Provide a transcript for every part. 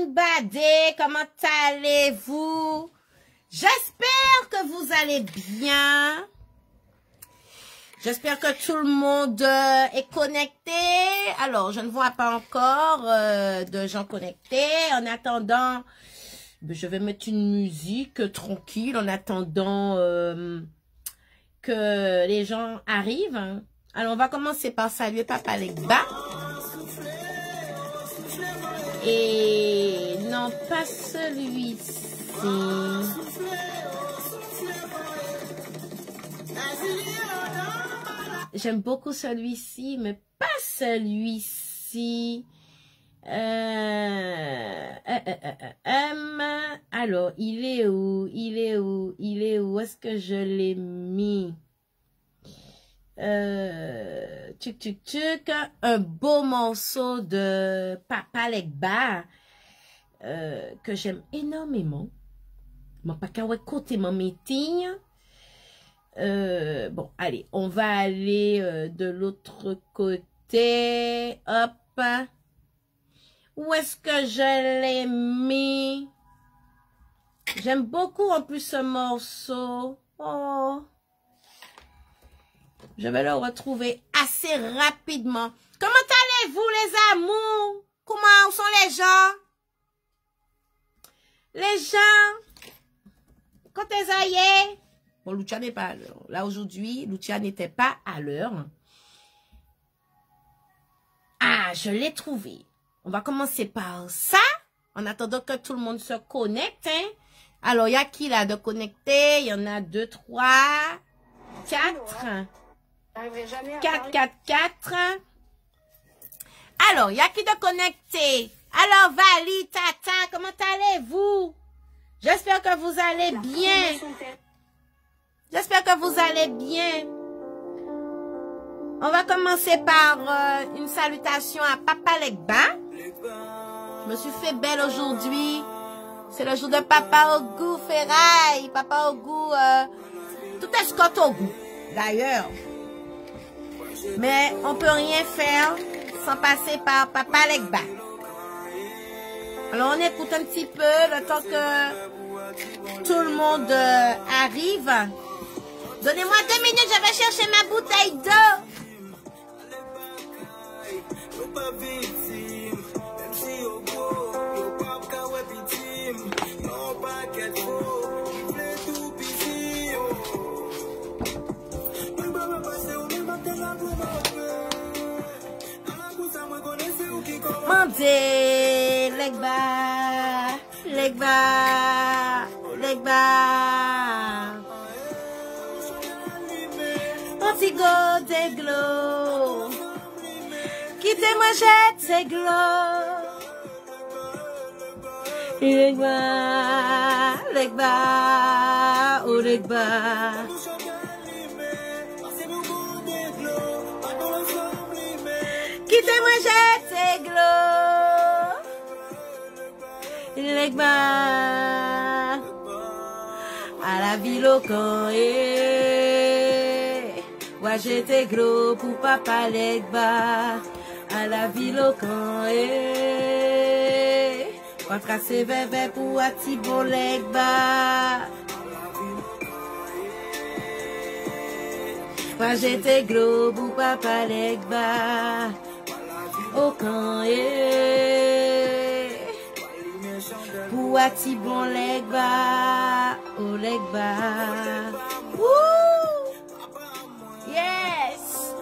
monde badé, comment allez-vous? J'espère que vous allez bien. J'espère que tout le monde est connecté. Alors, je ne vois pas encore de gens connectés. En attendant, je vais mettre une musique tranquille en attendant que les gens arrivent. Alors, on va commencer par saluer Papa Legba. Et non, pas celui-ci. J'aime beaucoup celui-ci, mais pas celui-ci. Alors, il est où? Il est où? Il est où? Est-ce que je l'ai mis? Tchuk tchuk tchuk. Un beau morceau de Papa Legba que j'aime énormément. Mon papa ouais côté mon meeting. Bon, allez, on va aller de l'autre côté. Hop. Où est-ce que je l'ai mis? J'aime beaucoup en plus ce morceau. Oh. Je vais le retrouver assez rapidement. Comment allez-vous les amours? Comment sont les gens? Les gens? Quand ils aillent? Bon, Lucia n'est pas à l'heure. Là, aujourd'hui, Lucia n'était pas à l'heure. Ah, je l'ai trouvé. On va commencer par ça. En attendant que tout le monde se connecte. Hein. Alors, il y a qui là de connecter? Il y en a 2, 3, 4. 4. Alors, il y a qui de connecter? Alors, Vali, Tata, comment allez-vous? J'espère que vous allez bien. J'espère que vous allez bien. On va commencer par une salutation à Papa Legba. Je me suis fait belle aujourd'hui. C'est le jour de Papa Ogou Ferraille. Papa Ogou, tout est Scott Ogou, d'ailleurs. Mais on peut rien faire sans passer par Papa Legba. Alors on écoute un petit peu le temps que tout le monde arrive. Donnez-moi 2 minutes, je vais chercher ma bouteille d'eau. Mandé, Legba, Legba, Legba. Antigo de glo. Quittez-moi, jette ces glo. Legba, Legba, oh Legba. Quittez-moi, jette ces glo. Legba. À la ville au camp, ouais, j'étais gros pour Papa Legba. À la ville au camp, on tracer bébé pour Atibon Legba. Ouais, j'étais gros pour Papa Legba. Au camp, pour Atibon Legba. Oh Legba. Woo! Yes!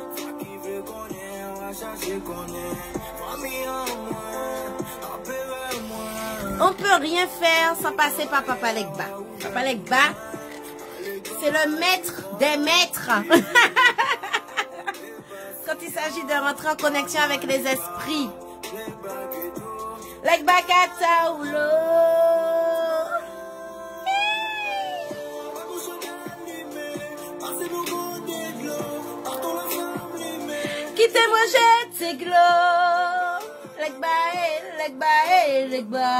On peut rien faire sans passer par Papa Legba. Papa Legba, c'est le maître des maîtres. Quand il s'agit de rentrer en connexion avec les esprits. Legba Kataoulo. Quittez-moi, jette ces glos. Legba, Legba, Legba,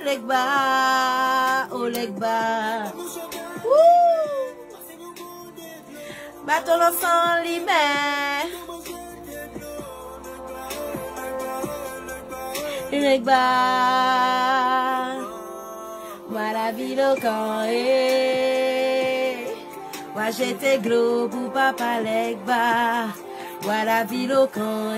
Legba, oh Legba. Bateau l'ensemble libère. Legba. Moi la ville au camp, moi j'étais gros pour papa Legba. Moi la ville au camp,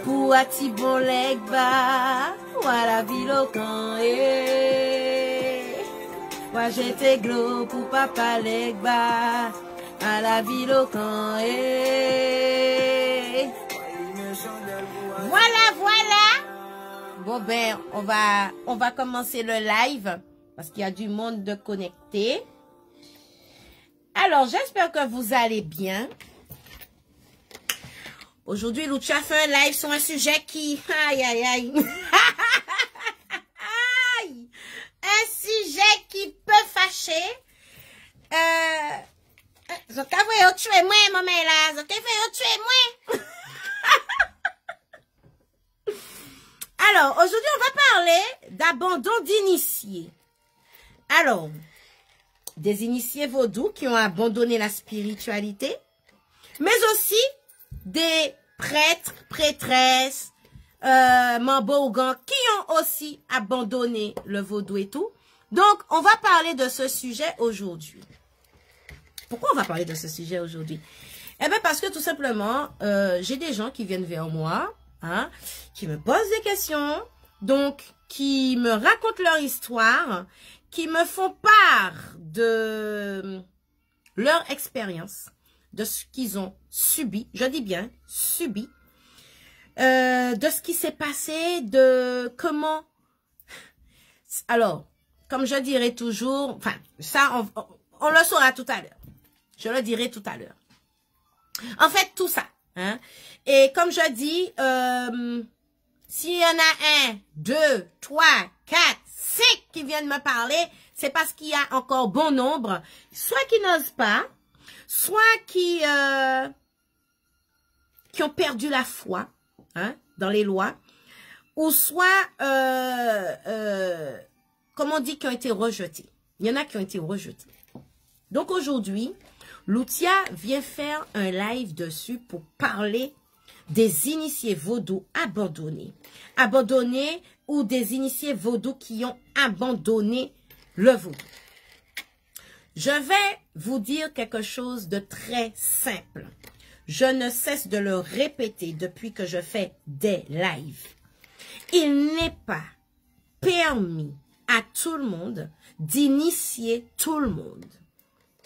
pour Atibon Legba. Moi la ville au camp, moi j'étais gros pour papa Legba. À la ville au camp, Voilà. Bon ben, on va commencer le live parce qu'il y a du monde de connecté. Alors, j'espère que vous allez bien. Aujourd'hui, Lucia fait un live sur un sujet qui... Aïe. Un sujet qui peut fâcher. Vous avez tué moi, maman là. Vous avez tué moi. Alors, aujourd'hui, on va parler d'abandon d'initiés. Alors, des initiés vaudous qui ont abandonné la spiritualité, mais aussi des prêtres, prêtresses, Mambo-Ougan qui ont aussi abandonné le vaudou et tout. Donc, on va parler de ce sujet aujourd'hui. Pourquoi on va parler de ce sujet aujourd'hui? Eh bien, parce que tout simplement, j'ai des gens qui viennent vers moi, hein, qui me posent des questions, donc qui me racontent leur histoire, qui me font part de leur expérience, de ce qu'ils ont subi, je dis bien subi, de ce qui s'est passé, de comment... Alors, comme je dirais toujours, enfin, ça, on le saura tout à l'heure. Je le dirai tout à l'heure. En fait, tout ça. Hein? Et comme je dis, s'il y en a 1, 2, 3, 4, 5 qui viennent me parler, c'est parce qu'il y a encore bon nombre, soit qui n'osent pas, soit qui ont perdu la foi, hein, dans les lois, ou soit, comme on dit, qui ont été rejetés. Il y en a qui ont été rejetés. Donc aujourd'hui, Lucia vient faire un live dessus pour parler des initiés vaudous abandonnés. Abandonnés ou des initiés vaudous qui ont abandonné le vaudou. Je vais vous dire quelque chose de très simple. Je ne cesse de le répéter depuis que je fais des lives. Il n'est pas permis à tout le monde d'initier tout le monde.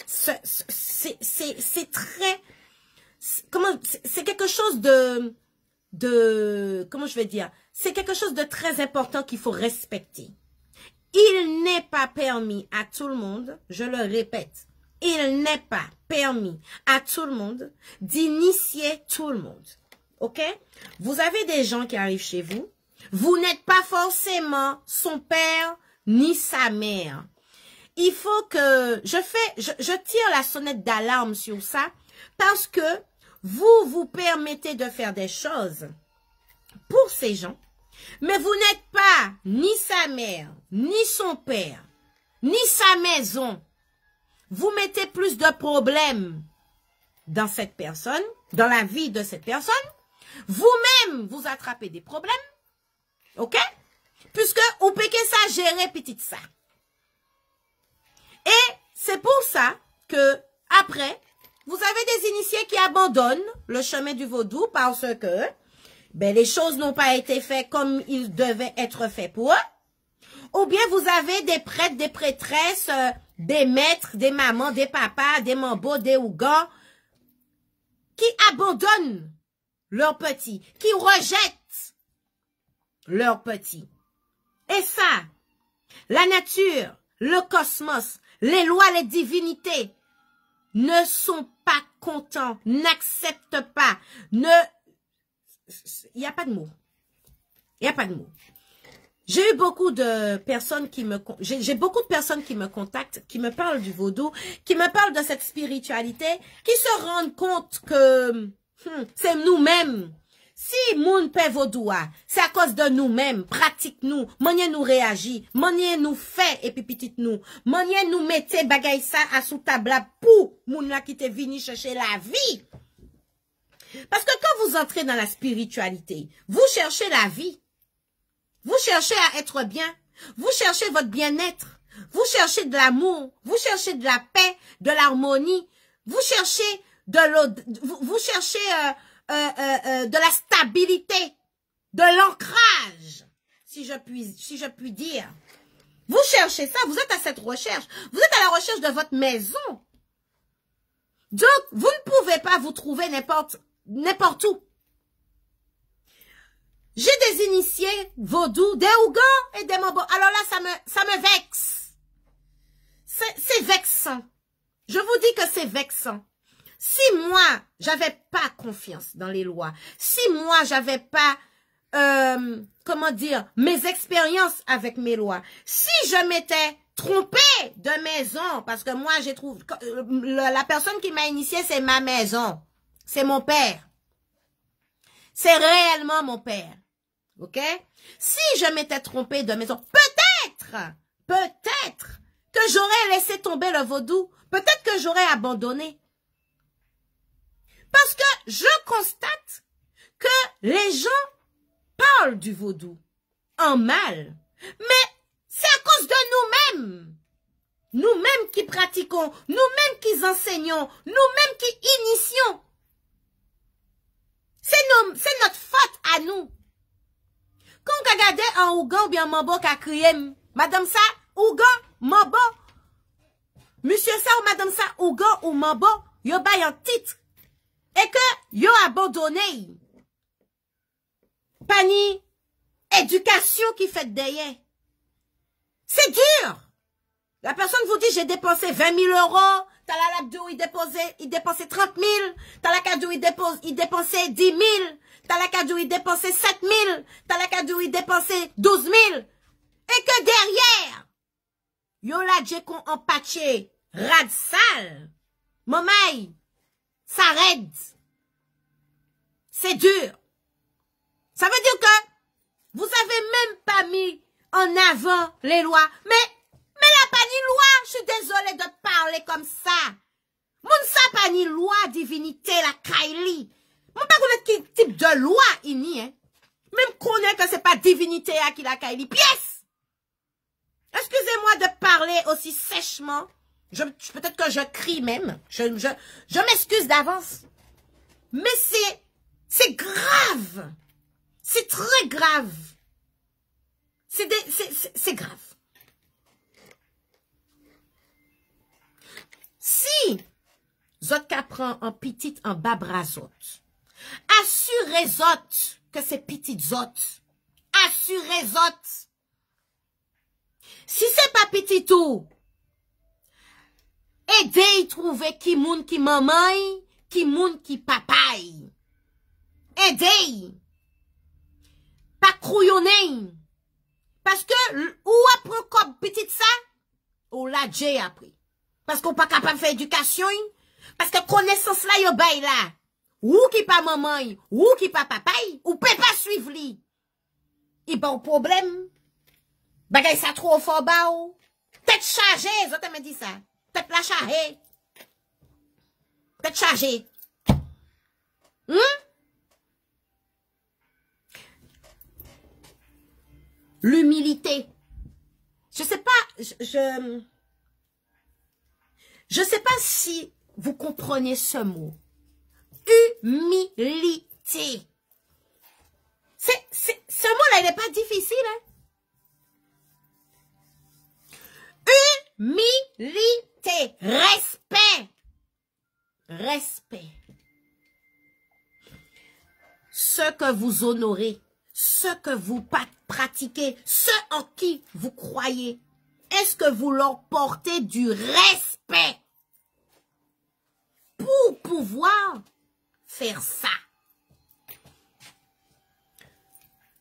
C'est très... C'est quelque chose comment je vais dire? C'est quelque chose de très important qu'il faut respecter. Il n'est pas permis à tout le monde, je le répète, il n'est pas permis à tout le monde d'initier tout le monde. OK? Vous avez des gens qui arrivent chez vous, vous n'êtes pas forcément son père ni sa mère. Il faut que je tire la sonnette d'alarme sur ça parce que vous permettez de faire des choses pour ces gens, mais vous n'êtes pas ni sa mère, ni son père, ni sa maison. Vous mettez plus de problèmes dans cette personne, dans la vie de cette personne. Vous-même, vous attrapez des problèmes. OK? Puisque vous piquez ça, gérer petit ça. Et c'est pour ça que, après, vous avez des initiés qui abandonnent le chemin du vaudou parce que ben, les choses n'ont pas été faites comme ils devaient être faits pour eux. Ou bien vous avez des prêtres, des prêtresses, des maîtres, des mamans, des papas, des mambos, des ougans qui abandonnent leurs petits, qui rejettent leurs petits. Et ça, la nature, le cosmos, les lois, les divinités ne sont pas contents, n'acceptent pas, il n'y a pas de mots. Il n'y a pas de mots. J'ai eu beaucoup de personnes j'ai beaucoup de personnes qui me contactent, qui me parlent du vaudou, qui me parlent de cette spiritualité, qui se rendent compte que c'est nous-mêmes. Si moun pe vaudoua, c'est à cause de nous-mêmes, pratique nous, manier nous réagit, manier nous fait et puis petite nous, manier nous mette bagay ça à sous table pour moun la qui te vini chercher la vie. Parce que quand vous entrez dans la spiritualité, vous cherchez la vie. Vous cherchez à être bien. Vous cherchez votre bien-être. Vous cherchez de l'amour. Vous cherchez de la paix, de l'harmonie. Vous cherchez vous cherchez de la stabilité, de l'ancrage, si je puis dire. Vous cherchez ça, vous êtes à cette recherche. Vous êtes à la recherche de votre maison. Donc, vous ne pouvez pas vous trouver n'importe où. J'ai des initiés vaudous, des Ougans et des Mambo. Alors là, ça me vexe. C'est vexant. Je vous dis que c'est vexant. Si moi, j'avais pas confiance dans les lois, si moi, j'avais pas, comment dire, mes expériences avec mes lois, si je m'étais trompée de maison, parce que moi, j'ai trouvé, la personne qui m'a initiée, c'est ma maison. C'est mon père. C'est réellement mon père. OK? Si je m'étais trompée de maison, peut-être que j'aurais laissé tomber le vaudou. Peut-être que j'aurais abandonné. Parce que je constate que les gens parlent du vaudou en mal. Mais c'est à cause de nous-mêmes. Nous-mêmes qui pratiquons, nous-mêmes qui enseignons, nous-mêmes qui initions. C'est notre faute à nous. Quand on regarde un Ougan ou bien un Mambo qui a crié, Madame ça, Ougan, Mambo, Monsieur ça ou Madame ça, Ougan ou Mambo, yo bay un titre. Et que yo abandonné. Pas ni éducation qui fait derrière. C'est dur. La personne vous dit, j'ai dépensé 20 000 €. T'as la labdou, il dépensait 30 000. T'as la kadou, il dépensait 10 000. T'as la kadou, il dépensait 7 000. T'as la kadou, il dépensait 12 000. Et que derrière, yo la djekon en patché, rad sale. Momay, ça raide. C'est dur. Ça veut dire que vous avez même pas mis en avant les lois. Mais la pas ni loi, je suis désolée de parler comme ça. Moun sa pas ni loi, divinité, la kaili. Moun pas connaître quel type de loi il n'y hein. Même connaître que c'est pas divinité à qui la kaili. Pièce! Excusez-moi de parler aussi sèchement. Peut-être que je crie même. Je m'excuse d'avance. Mais c'est grave. C'est très grave. C'est grave. Si zot ka prend en petit en bas brazot, assurez zot que c'est petit zot. Assurez zot. Si c'est pas petit tout, aidez trouver qui moun qui maman, qui moun qui papaye. Aidez. Pas crouillonner. Parce que, ou apprend comme petit ça, ou la j'ai appris. Parce qu'on pas capable de faire éducation, parce que connaissance là, yo bay là. Ou qui pas maman, ou qui pas papa, ou peut pas suivre li. Il pas au problème. Bagay ça trop fort ba ou. Tête chargée, j'entends me dit ça. Tête la chargée. Tête chargée. L'humilité. Je sais pas, je sais pas si vous comprenez ce mot. Humilité. Ce mot-là, il n'est pas difficile, hein? Humilité. Respect. Respect. Ce que vous honorez, ce que vous pratiquez, ce en qui vous croyez, est-ce que vous leur portez du respect pour pouvoir faire ça?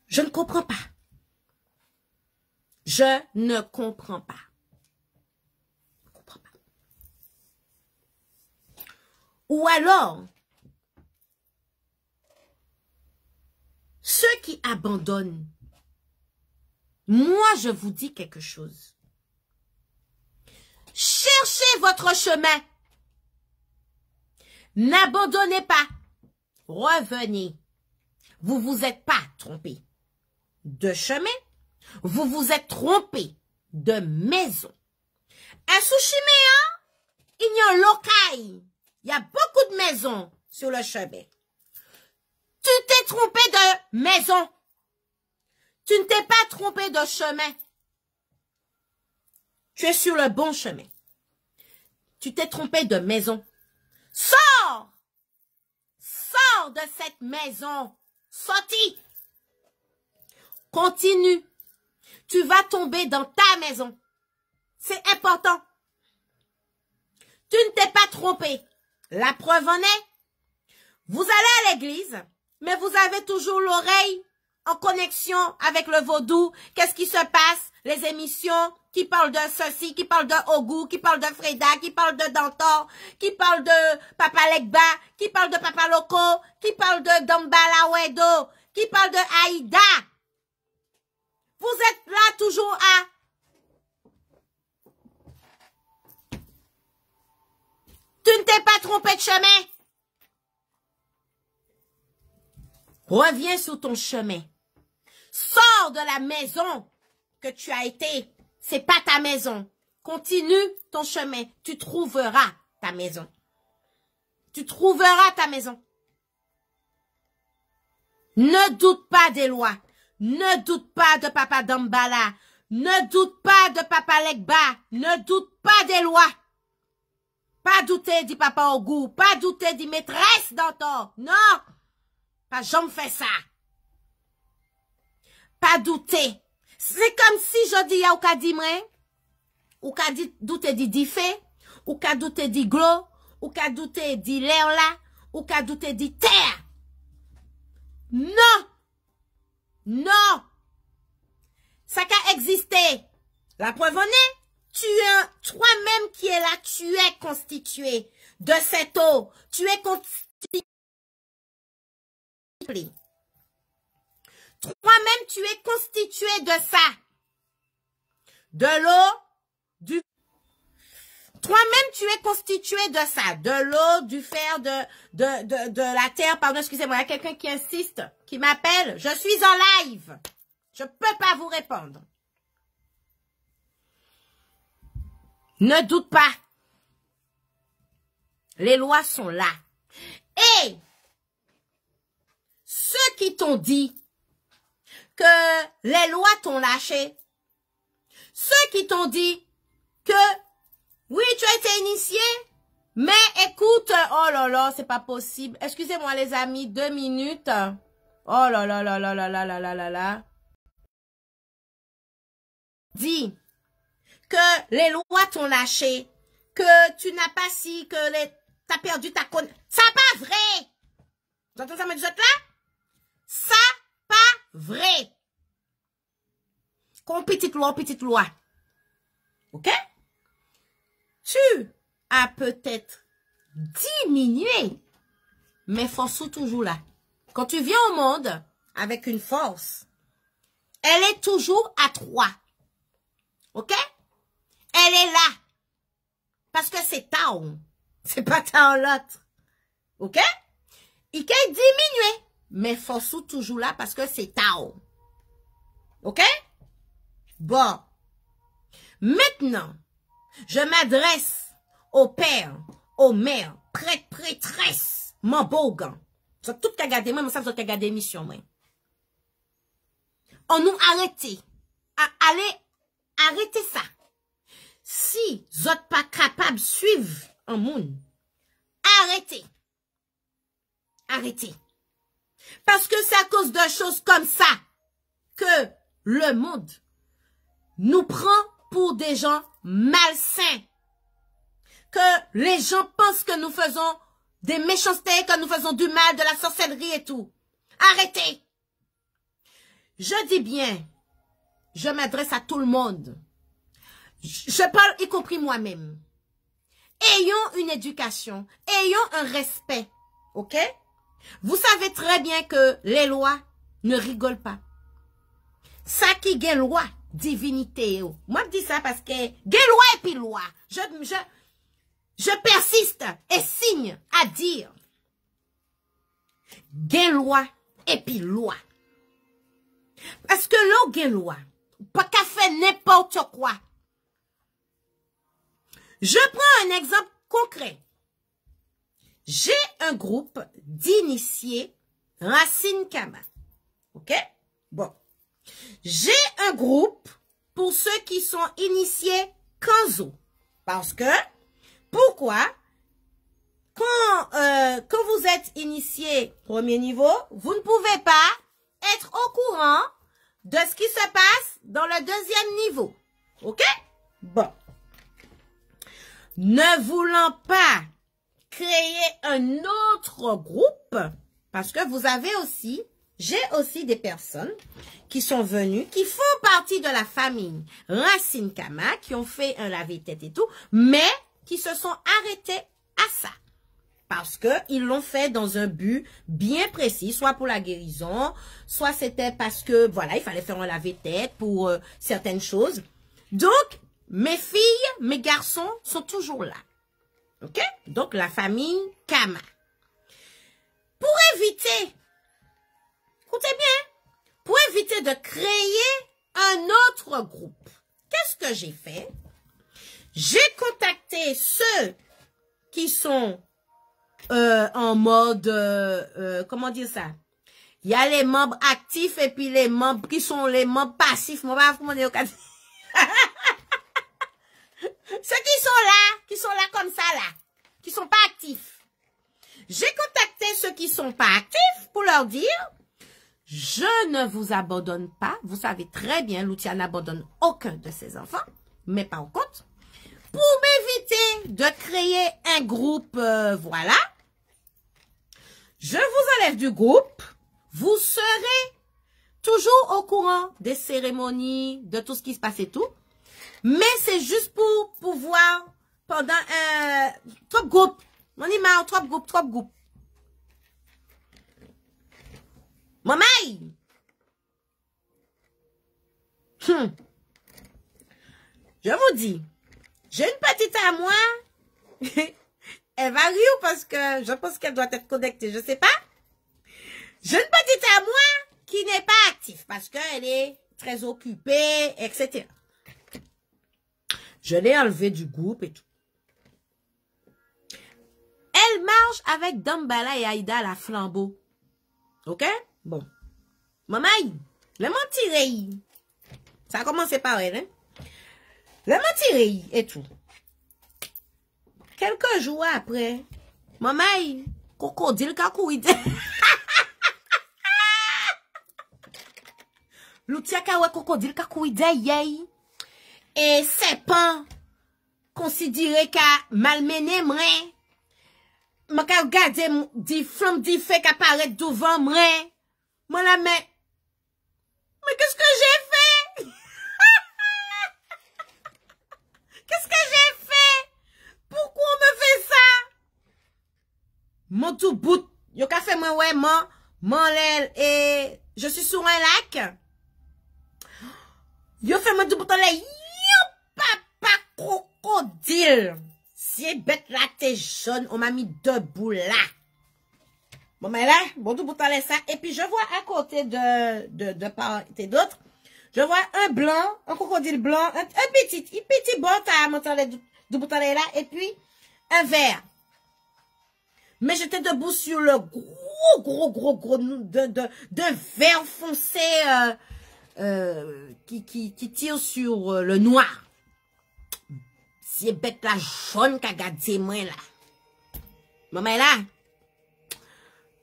Je ne comprends pas. Je ne comprends pas. Je ne comprends pas. Ou alors, ceux qui abandonnent, moi je vous dis quelque chose. Cherchez votre chemin. N'abandonnez pas. revenez. Vous vous êtes pas trompé de chemin, vous vous êtes trompé de maison. Un Souchiméen, il y a un local. Il y a beaucoup de maisons sur le chemin. Tu t'es trompé de maison. Tu ne t'es pas trompé de chemin. Tu es sur le bon chemin. Tu t'es trompé de maison. Sors! Sors de cette maison. Sortis. Continue. Tu vas tomber dans ta maison. C'est important. Tu ne t'es pas trompé. La preuve en est. Vous allez à l'église, mais vous avez toujours l'oreille en connexion avec le vaudou. Qu'est-ce qui se passe? Les émissions qui parlent de ceci, qui parlent de Ogou, qui parlent de Freda, qui parlent de Dantor, qui parlent de Papa Legba, qui parlent de Papa Loco, qui parlent de Dambala Wedo, qui parlent de Aïda. Vous êtes là toujours à... Tu ne t'es pas trompé de chemin. Reviens sur ton chemin. Sors de la maison que tu as été. C'est pas ta maison. Continue ton chemin. Tu trouveras ta maison. Tu trouveras ta maison. Ne doute pas des lois. Ne doute pas de Papa Dambala. Ne doute pas de Papa Legba. Ne doute pas des lois. Pas douter dit Papa Ogou. Pas douter dit maîtresse d'Antor. Non. Pas jamais fait ça. Pas douter. C'est comme si je dis à ou ka di mwen, ou ka douter di Diffé, ou ka douter di Glo, ou ka douter di l'air là, ou ka douter di terre. Non. Non. Ça qu'a existé. La preuve en est, toi-même qui es là, tu es constitué de cette eau. Tu es constitué. Toi-même, tu es constitué de ça. De l'eau, du... Toi-même, tu es constitué de ça. De l'eau, du fer, de la terre. Pardon, excusez-moi, il y a quelqu'un qui insiste, qui m'appelle. Je suis en live. Je ne peux pas vous répondre. Ne doute pas. Les lois sont là. Et ceux qui t'ont dit que les lois t'ont lâché, ceux qui t'ont dit que oui, tu as été initié, mais écoute, oh là là, c'est pas possible. Excusez-moi les amis, 2 minutes. Oh là là là là là là là là là là. Dis que les lois t'ont lâché, que tu n'as pas si, que t'as perdu ta connaissance. Ça pas vrai. Vous entendez ça, mes autres là? Ça pas vrai. Comme petite loi. Ok? Tu as peut-être diminué, mais force est toujours là. Quand tu viens au monde avec une force, elle est toujours à 3. Ok? Elle est là. Parce que c'est Tao. C'est pas Tao l'autre. Ok? Il peut diminuer. Mais force toujours là parce que c'est Tao. Ok? Bon. Maintenant, je m'adresse au père, aux mères, prêtres, prêtresses, mon bogan. Vous avez tout qu'à garder, moi, ça, vous avez qu'à garder l'émission, moi. On nous arrêter. Allez, arrêtez ça. Si vous n'êtes pas capable de suivre un monde, arrêtez. Arrêtez. Parce que c'est à cause de choses comme ça que le monde nous prend pour des gens malsains. Que les gens pensent que nous faisons des méchancetés, que nous faisons du mal, de la sorcellerie et tout. Arrêtez. Je dis bien, je m'adresse à tout le monde. Je parle y compris moi-même. Ayons une éducation, ayons un respect, ok? Vous savez très bien que les lois ne rigolent pas. Ça qui est loi, divinité. Moi je dis ça parce que loi et puis loi. Je persiste et signe à dire gen loi et puis loi. Parce que l'on gen loi, pas qu'à faire n'importe quoi. Je prends un exemple concret. J'ai un groupe d'initiés Racine Kama. OK? Bon. J'ai un groupe pour ceux qui sont initiés Kanzo. Parce que, pourquoi? Quand vous êtes initié premier niveau, vous ne pouvez pas être au courant de ce qui se passe dans le deuxième niveau. OK? Bon. Ne voulant pas créer un autre groupe, parce que vous avez aussi, j'ai aussi des personnes qui sont venues, qui font partie de la famille Racine Kama, qui ont fait un lavé-tête et tout, mais qui se sont arrêtés à ça. Parce que ils l'ont fait dans un but bien précis, soit pour la guérison, soit c'était parce que, voilà, il fallait faire un lavé-tête pour certaines choses. Donc, mes filles, mes garçons sont toujours là. OK? Donc, la famille Kama. Pour éviter, écoutez bien, pour éviter de créer un autre groupe, qu'est-ce que j'ai fait? J'ai contacté ceux qui sont en mode, comment dire ça? Il y a les membres actifs et puis les membres qui sont les membres passifs. Ceux qui sont là comme ça là, qui sont pas actifs. J'ai contacté ceux qui sont pas actifs pour leur dire, je ne vous abandonne pas. Vous savez très bien, Lutia n'abandonne aucun de ses enfants, mais pas au compte. Pour m'éviter de créer un groupe, voilà, je vous enlève du groupe. Vous serez toujours au courant des cérémonies, de tout ce qui se passe et tout. Mais c'est juste pour pouvoir, pendant un trop groupe. On y marre, trop groupe. Maman! Je vous dis, j'ai une petite à moi. Elle va rire parce que je pense qu'elle doit être connectée, je sais pas. J'ai une petite à moi qui n'est pas active parce qu'elle est très occupée, etc. Je l'ai enlevée du groupe et tout. Elle marche avec Dambala et Aïda à la flambeau. OK? Bon. Maman, le mentiré. Ça a commencé par elle, hein? Le mentiré et tout. Quelques jours après, maman, crocodile kakouide. Lutia kawe crocodile kakouide yey. Et serpent considéré qu'a malmené moi. M'a ka regarder di flamme di feu qui apparaît devant moi. Moi la mais qu'est-ce que j'ai fait? Qu'est-ce que j'ai fait? Pourquoi on me fait ça? Mon tout bout, yo ka fait moi ouais mon l'aile et je suis sur un lac. Yo fait mon tout bout en l'air. Papa crocodile. Si bête là t'es jaune, on m'a mis debout là. Bon mais là, bon tout bout en l'air ça et puis je vois à côté de part et d'autres, je vois un blanc, un crocodile blanc, un petit bon à monter du bout en l'air là et puis un vert. Mais j'étais debout sur le gros de vert foncé qui tire sur le noir. Si bête la jaune qu'a gardé moi là. Maman là.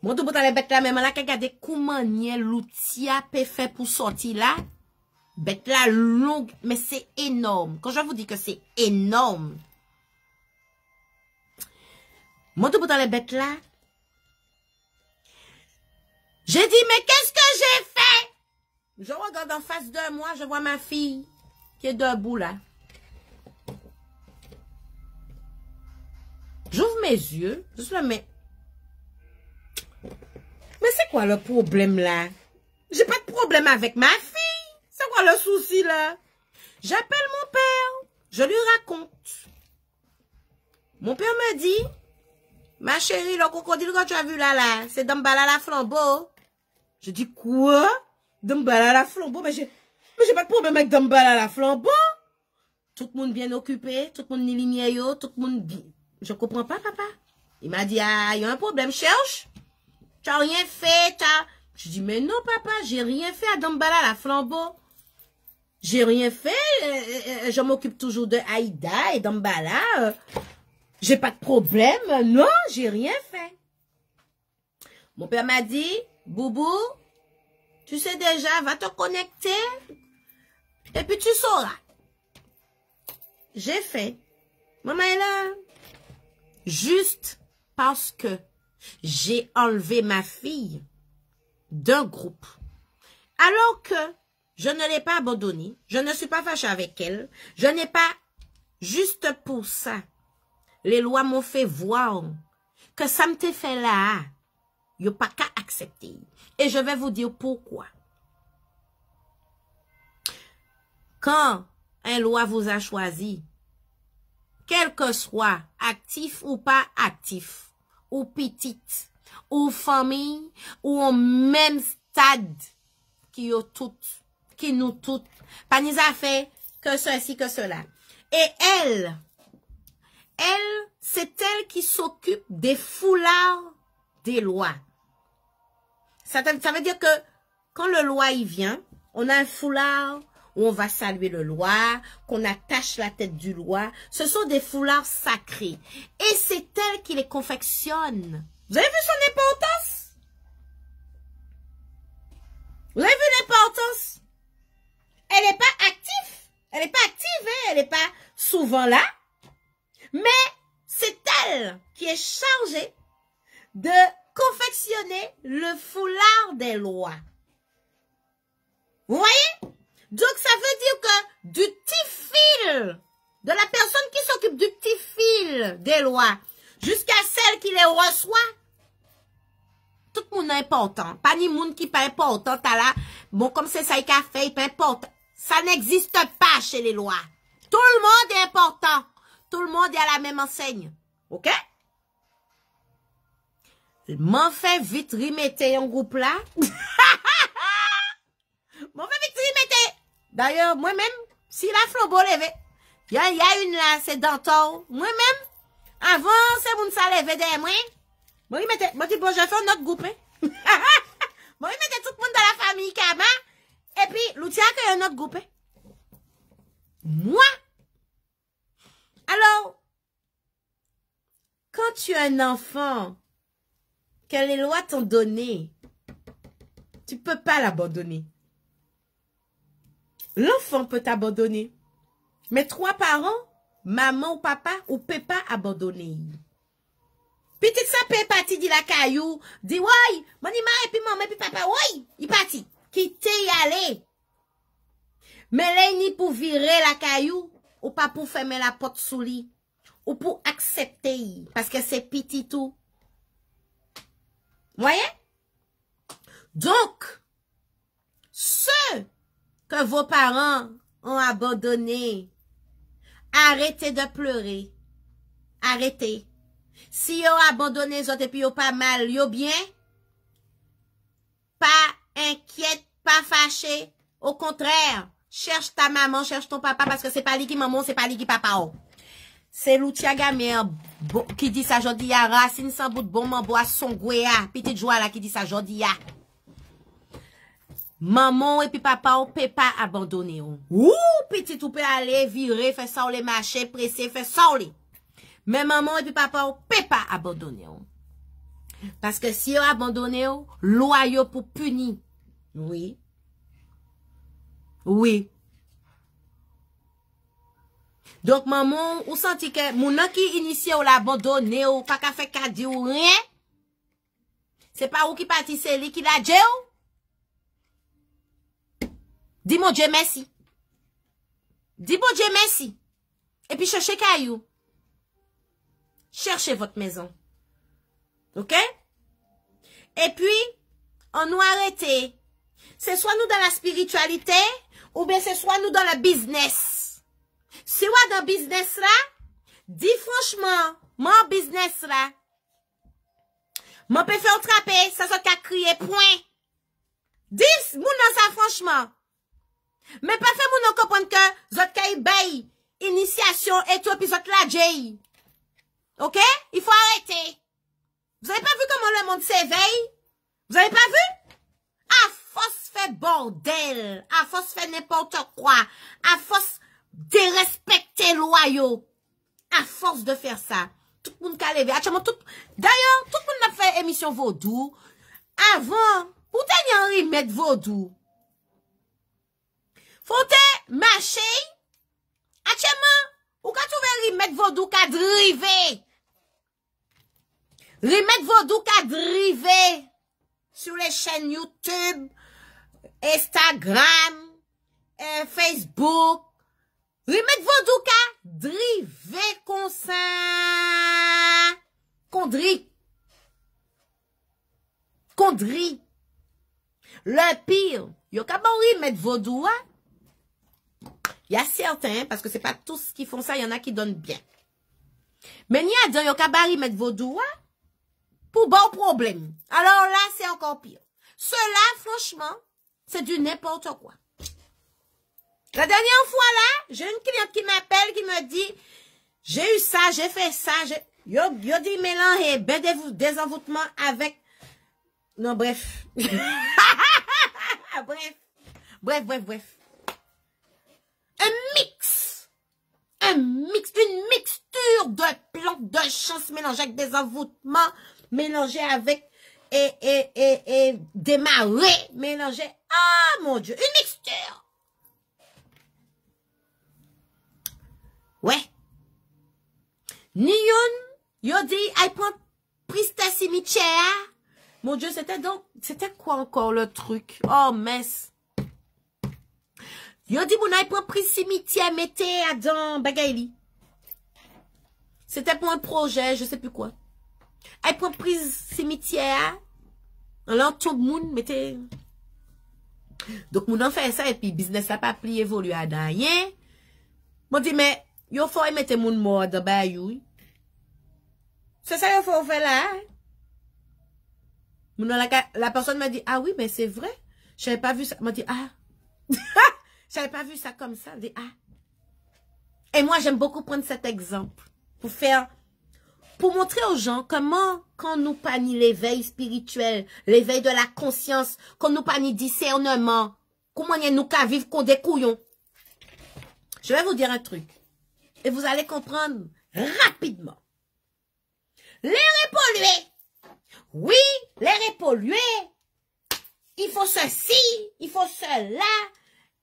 Mon tout bout dans les bêtes là même là qu'a gardé comment l'outil a fait pour sortir là. Bête là longue mais c'est énorme. Quand je vous dis que c'est énorme. Mon tout bout dans les bêtes là. J'ai dit mais qu'est-ce que j'ai fait? Je regarde en face de moi, je vois ma fille qui est debout là. J'ouvre mes yeux, je suis là, mais c'est quoi le problème là? J'ai pas de problème avec ma fille. C'est quoi le souci là? J'appelle mon père, je lui raconte. Mon père me dit, Ma chérie, le crocodile que tu as vu là, c'est Dambala la flambeau. Je dis, quoi? Dambala la flambeau? Mais j'ai pas de problème avec Dambala la flambeau. Tout le monde bien occupé, tout le monde ni lumière, tout le monde bien. Je comprends pas, papa. Il m'a dit, ah, il y a un problème, cherche. Tu n'as rien fait, Je dis, mais non, papa, j'ai rien fait à Dambala la flambeau. J'ai rien fait, je m'occupe toujours de Aïda et Dambala. J'ai pas de problème, non, j'ai rien fait. Mon père m'a dit, Boubou, tu sais déjà, va te connecter et puis tu sauras. J'ai fait. Maman est là. Juste parce que j'ai enlevé ma fille d'un groupe. Alors que je ne l'ai pas abandonnée. Je ne suis pas fâchée avec elle. Je n'ai pas, juste pour ça, les lois m'ont fait voir que ça me fait là. Il n'y a pas qu'à accepter. Et je vais vous dire pourquoi. Quand un loi vous a choisi, quel que soit actif ou pas actif, ou petite, ou famille, ou au même stade, qui nous toutes, pas nous a fait que ceci, que cela. Et elle, c'est elle qui s'occupe des foulards des lois. Ça veut dire que quand le loi y vient, on a un foulard où on va saluer le loi, qu'on attache la tête du loi. Ce sont des foulards sacrés. Et c'est elle qui les confectionne. Vous avez vu son importance? Vous avez vu l'importance? Elle n'est pas active. Elle n'est pas active, hein? Elle n'est pas souvent là. Mais c'est elle qui est chargée de confectionner le foulard des lois. Vous voyez? Donc, ça veut dire que du petit fil, de la personne qui s'occupe du petit fil des lois, jusqu'à celle qui les reçoit, tout le monde est important. Pas ni monde qui pas important, t'as là, bon, comme c'est ça qu'il a fait, il pas important. Ça n'existe pas chez les lois. Tout le monde est important. Tout le monde est à la même enseigne. OK? M'en fait vite remettez un groupe là. M'en fait vite remettez. D'ailleurs, moi-même, si la flambeau levé, il y a une là, c'est Danton. Moi-même, avant, c'est mon ça levé derrière moi. Moi, dis bon, je fais un autre groupe. Moi, il mettait tout le monde dans la famille Kama. Et puis, l'outil a un autre groupe. Moi. Alors, quand tu as un enfant que les lois t'ont donné, tu peux pas l'abandonner. L'enfant peut t'abandonner. Mais 3 parents, maman ou papa, ou peut pas abandonner. Petite ça peut partir de la caillou, dit ouais, mon ima et puis maman et puis papa, ouais, il partit. Quitter y aller. Mais là, il n'y pour virer la caillou, ou pas pour fermer la porte sous lit, ou pour accepter, parce que c'est petit tout. Voyez? Donc, ceux que vos parents ont abandonnés, arrêtez de pleurer. Arrêtez. Si vous abandonné les autres et puis vous pas mal, vous bien, pas inquiète, pas fâché. Au contraire, cherche ta maman, cherche ton papa, parce que c'est pas lui qui maman, c'est pas lui qui papa. C'est l'outil gamin qui dit ça jodi ya, racine sans bout de bon mambo à son gouéa, petite joie là qui dit ça jodi ya. Maman et puis papa on peut pas abandonner. Ouh, petit ou peut aller virer, faire ça les marchés, presser, faire ça les. Mais maman et puis papa on peut pas abandonner. Parce que si on abandonne, loyaux pour punir. Oui. Oui. Donc, maman, ou senti que mon qui initié ou l'abandonné ou pas qu'à faire cadeau ou rien. C'est pas ou qui parti, c'est lui qui l'a dit. Dis mon Dieu merci. Dis mon Dieu merci. Et puis cherchez caillou. Cherchez votre maison. OK? Et puis, on nous arrête. C'est soit nous dans la spiritualité, ou bien c'est soit nous dans le business. Si vous dans le business là, dis franchement, mon business là, M'en peut faire trapper, ça soit qu'à crier point. Dis, moun nan ça franchement. Mais pas fait moun nan comprendre que zot kay bay initiation et tout, puis zot la jay. Ok? Il faut arrêter. Vous avez pas vu comment le monde s'éveille? Vous avez pas vu? À force fait bordel, à force fait n'importe quoi, à force de respecter loyaux, à force de faire ça, tout le monde a levé. D'ailleurs, tout le monde a fait émission vaudou. Avant, pour tenir un remède vaudou, faut te marcher. Actuellement, ou quand tu veux remède vaudou qu'a drivé. Remède vaudou qu'a drivé sur les chaînes YouTube, Instagram, Facebook. Remède vaudou qu'a drivé comme ça. Condri. Le pire, yo ka bon remède vaudou, il y a certains, parce que c'est pas tous qui font ça, il y en a qui donnent bien. Mais il y a des yo ka bari mettre vaudou, pour bon problème. Alors là, c'est encore pire. Cela, franchement, c'est du n'importe quoi. La dernière fois là, j'ai une cliente qui m'appelle, qui me dit, j'ai eu ça, j'ai fait ça, yo dit mélange des envoûtements avec, non bref. Bref. Une mixture de plantes de chance mélangées avec des envoûtements, mélangés avec des marées, mélangés. Ah mon Dieu, une mixture. Ouais. Niyon, yo dit, I prend prise ta cimetière. Mon Dieu, c'était quoi encore le truc? Oh, mess. Yo dit, mon I prend prise cimetière, mettez à dans bagayli. C'était pour un projet, je sais plus quoi. I prend prise cimetière. Alors, tout le monde mettez. Donc, mon en fait ça, et puis, business n'a pas pris évoluer à rien. Moi, dit, mais, yo faut mettre mon mort dans bayou. C'est ça, yo faut faire là. La personne m'a dit, ah oui, mais c'est vrai. Je n'avais pas vu ça. M'a dit, ah. Je n'avais pas vu ça comme ça. Dit, ah. Et moi, j'aime beaucoup prendre cet exemple. Pour montrer aux gens comment, quand nous panie l'éveil spirituel, l'éveil de la conscience, quand nous panie discernement, comment nous qu'à vivre qu'on des couillons. Je vais vous dire un truc. Et vous allez comprendre rapidement. L'air est pollué. Oui, l'air est pollué. Il faut ceci, il faut cela.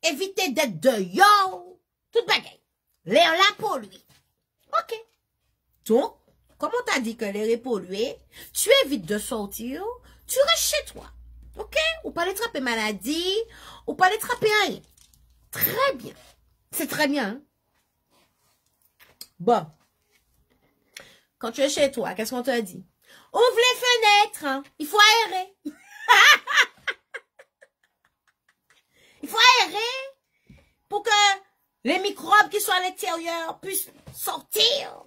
Éviter d'être dehors. Tout bagaille. L'air là pollué. Ok. Donc, comme on t'a dit que l'air est pollué, tu évites de sortir, tu restes chez toi. Ok? Ou pas attraper maladie, ou pas attraper rien. Très bien. C'est très bien. Hein? Bon. Quand tu es chez toi, qu'est-ce qu'on te dit? Ouvre les fenêtres. Hein? Il faut aérer. Il faut aérer pour que les microbes qui sont à l'intérieur puissent sortir.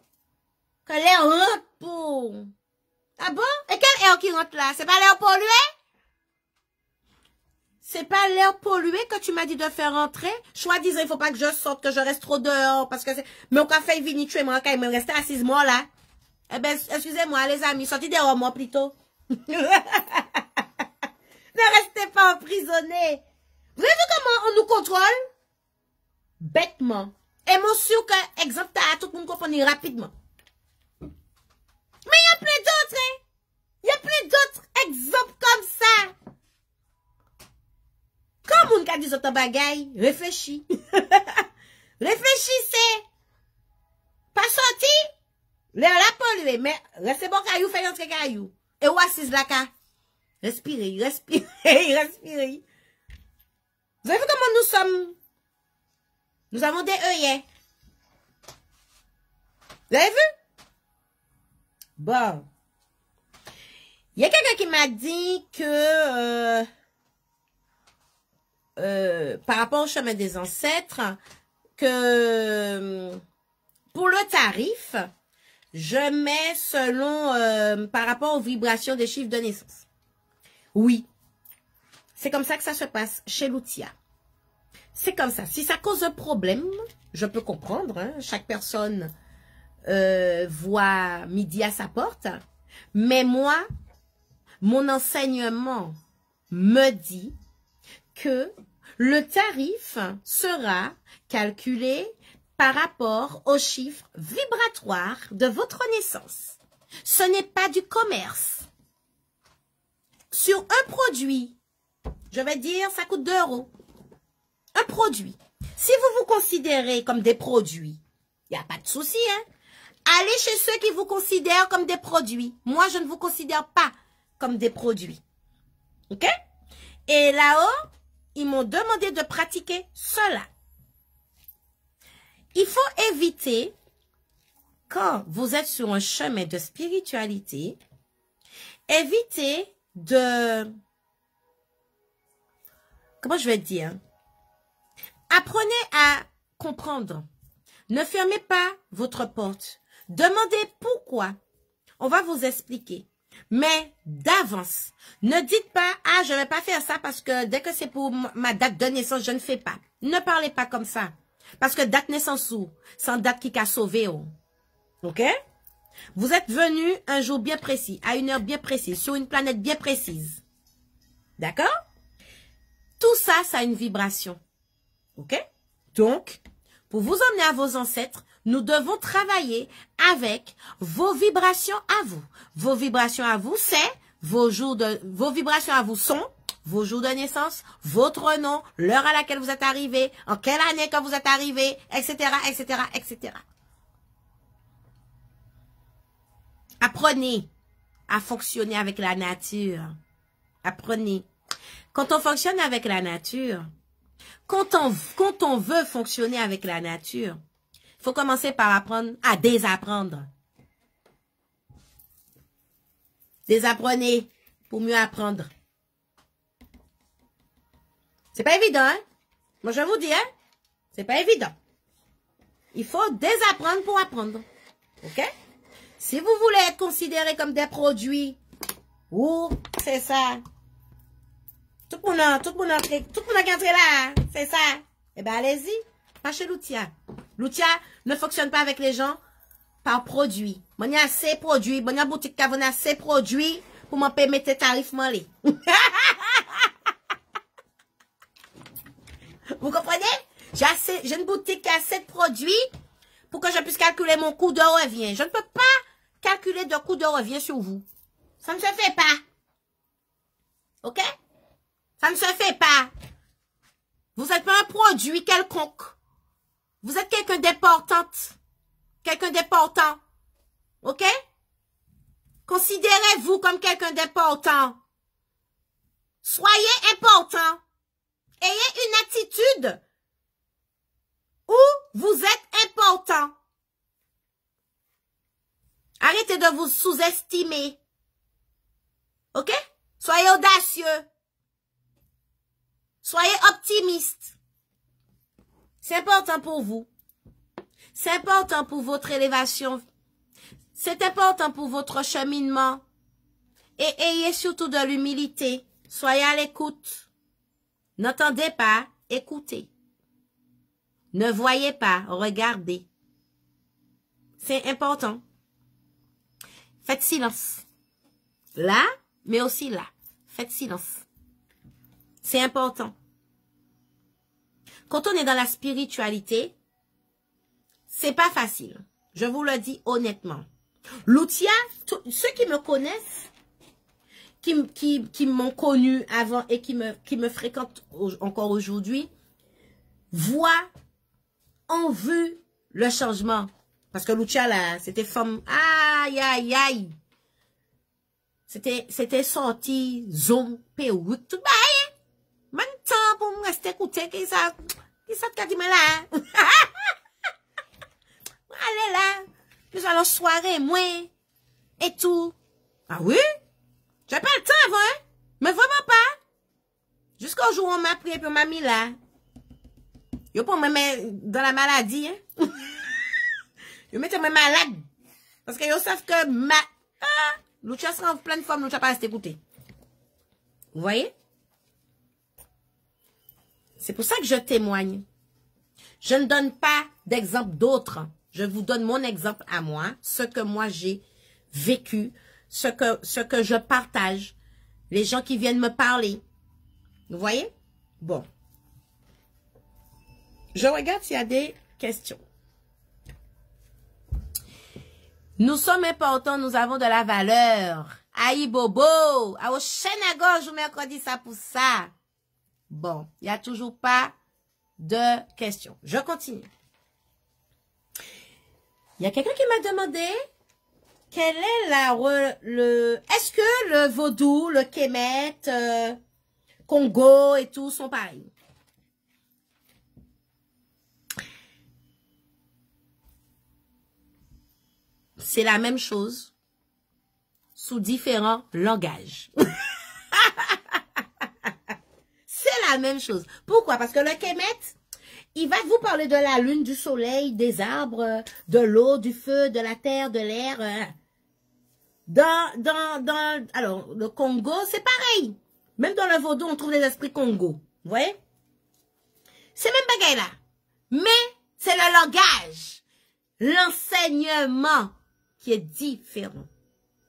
Que l'air rentre pour... Ah bon? Et quel air qui rentre là? C'est pas l'air pollué? C'est pas l'air pollué que tu m'as dit de faire rentrer? Choisissant, il faut pas que je sorte, que je reste trop dehors, parce que c'est... Mon café vini tuer moi, quand il me restait assise moi là. Eh ben, excusez-moi les amis, sortez dehors moi plutôt. Ne restez pas emprisonnés. Vous avez vu comment on nous contrôle? Bêtement. Et mon sûr que, exemple, tout le monde comprend rapidement. Mais il y a plein d'autres, hein? Il y a plein d'autres exemples comme ça. Quand moun ka dit autre bagaille, réfléchis. Réfléchissez. Pas sorti. L'air la pollué, mais restez bon caillou, faites entrer caillou. Et ou assise la ka. Respirez. Vous avez vu comment nous sommes? Nous avons des œillets. Vous avez vu? Bon. Il y a quelqu'un qui m'a dit que par rapport au chemin des ancêtres, que pour le tarif, je mets selon, par rapport aux vibrations des chiffres de naissance. Oui. C'est comme ça que ça se passe chez Loutia. C'est comme ça. Si ça cause un problème, je peux comprendre. Hein, chaque personne voit midi à sa porte. Mais moi, mon enseignement me dit que le tarif sera calculé par rapport aux chiffres vibratoires de votre naissance. Ce n'est pas du commerce. Sur un produit, je vais dire, ça coûte 2 €. Un produit. Si vous vous considérez comme des produits, il n'y a pas de souci, hein. Allez chez ceux qui vous considèrent comme des produits. Moi, je ne vous considère pas comme des produits. OK? Et là-haut, ils m'ont demandé de pratiquer cela. Il faut éviter, quand vous êtes sur un chemin de spiritualité, éviter de... Comment je vais dire? Apprenez à comprendre. Ne fermez pas votre porte. Demandez pourquoi. On va vous expliquer. Mais d'avance, ne dites pas, ah, je ne vais pas faire ça parce que dès que c'est pour ma date de naissance, je ne fais pas. Ne parlez pas comme ça. Parce que date naissance ou, sans date qui a sauvé. OK? Vous êtes venu un jour bien précis, à une heure bien précise, sur une planète bien précise. D'accord? Tout ça, ça a une vibration. OK? Donc, pour vous emmener à vos ancêtres, nous devons travailler avec vos vibrations à vous. Vos vibrations à vous, c'est vos vibrations à vous sont vos jours de naissance, votre nom, l'heure à laquelle vous êtes arrivé, en quelle année que vous êtes arrivé, etc., etc., etc. Apprenez à fonctionner avec la nature. Apprenez. Quand on fonctionne avec la nature, quand on veut fonctionner avec la nature, il faut commencer par apprendre à désapprendre. Désapprenez pour mieux apprendre. C'est pas évident, hein? Moi, je vous dis, hein? C'est pas évident. Il faut désapprendre pour apprendre. OK? Si vous voulez être considéré comme des produits, ou c'est ça, tout le monde qui entre là, c'est ça, eh bien, allez-y. Pas chez Loutia. Loutia ne fonctionne pas avec les gens par produit. Moi, il y a assez produits. Moi, il y a boutique qui a assez produits pour m'en permettre des tarifs molles. Vous comprenez? J'ai une boutique qui a assez de produits pour que je puisse calculer mon coût de revient. Je ne peux pas calculer de coût de revient sur vous. Ça ne se fait pas. OK? Ça ne se fait pas. Vous n'êtes pas un produit quelconque. Vous êtes quelqu'un d'importante. Quelqu'un d'important. OK? Considérez-vous comme quelqu'un d'important. Soyez important. Ayez une attitude où vous êtes important. Arrêtez de vous sous-estimer. OK? Soyez audacieux. Soyez optimiste. C'est important pour vous. C'est important pour votre élévation. C'est important pour votre cheminement. Et ayez surtout de l'humilité. Soyez à l'écoute. N'entendez pas, écoutez. Ne voyez pas, regardez. C'est important. Faites silence. Là, mais aussi là. Faites silence. C'est important. Quand on est dans la spiritualité, c'est pas facile. Je vous le dis honnêtement. Loutia, ceux qui me connaissent, qui m'ont connu avant et qui me fréquentent encore aujourd'hui, voient, ont vu le changement. Parce que Loutia, là, c'était femme, aïe, aïe, aïe. C'était sorti, zoom, perruque, tout bail. Maintenant, pour me rester écouté, qui ça te dit, mais là, allez là, nous allons soirée, moi, et tout. Ah oui? J'ai pas le temps avant, hein? Mais vraiment pas. Jusqu'au jour où on m'a pris et puis on m'a mis là. Yo pour me mettre dans la maladie, hein? Yo mettez moi malade. Parce que ils savent que nous sera en pleine forme, nous pas resté écouter. Vous voyez? C'est pour ça que je témoigne. Je ne donne pas d'exemple d'autres. Je vous donne mon exemple à moi, ce que moi j'ai vécu, ce que je partage, les gens qui viennent me parler. Vous voyez? Bon. Je regarde s'il y a des questions. Nous sommes importants, nous avons de la valeur. Aïe bobo, à au chaîne à gauche, ou mercredi ça pour ça. Bon, il n'y a toujours pas de questions. Je continue. Il y a quelqu'un qui m'a demandé quelle est est-ce que le vaudou, le Kemet, Congo et tout sont pareils? C'est la même chose sous différents langages. C'est la même chose. Pourquoi? Parce que le Kemet, il va vous parler de la lune, du soleil, des arbres, de l'eau, du feu, de la terre, de l'air. Alors, le Congo, c'est pareil. Même dans le vaudou, on trouve les esprits Congo. Vous voyez? C'est même bagaille là. Mais c'est le langage, l'enseignement qui est différent.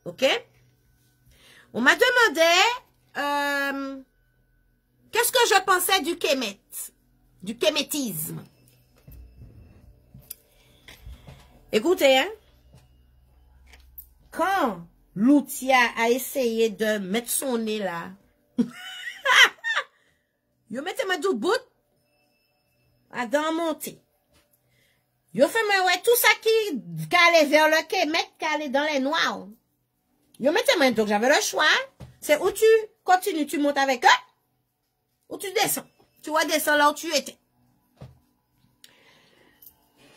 OK? On m'a demandé qu'est-ce que je pensais du Kemet, du kémétisme. Écoutez, hein? Quand Loutia a essayé de mettre son nez là, yo mettez ma bout à dans monter. Yo fait ouais tout ça qui allait vers le Kemet, qui allait dans les noirs. Yo mettez moi donc j'avais le choix. C'est où tu continues, tu montes avec eux, ou tu descends. Tu vas descendre là où tu étais.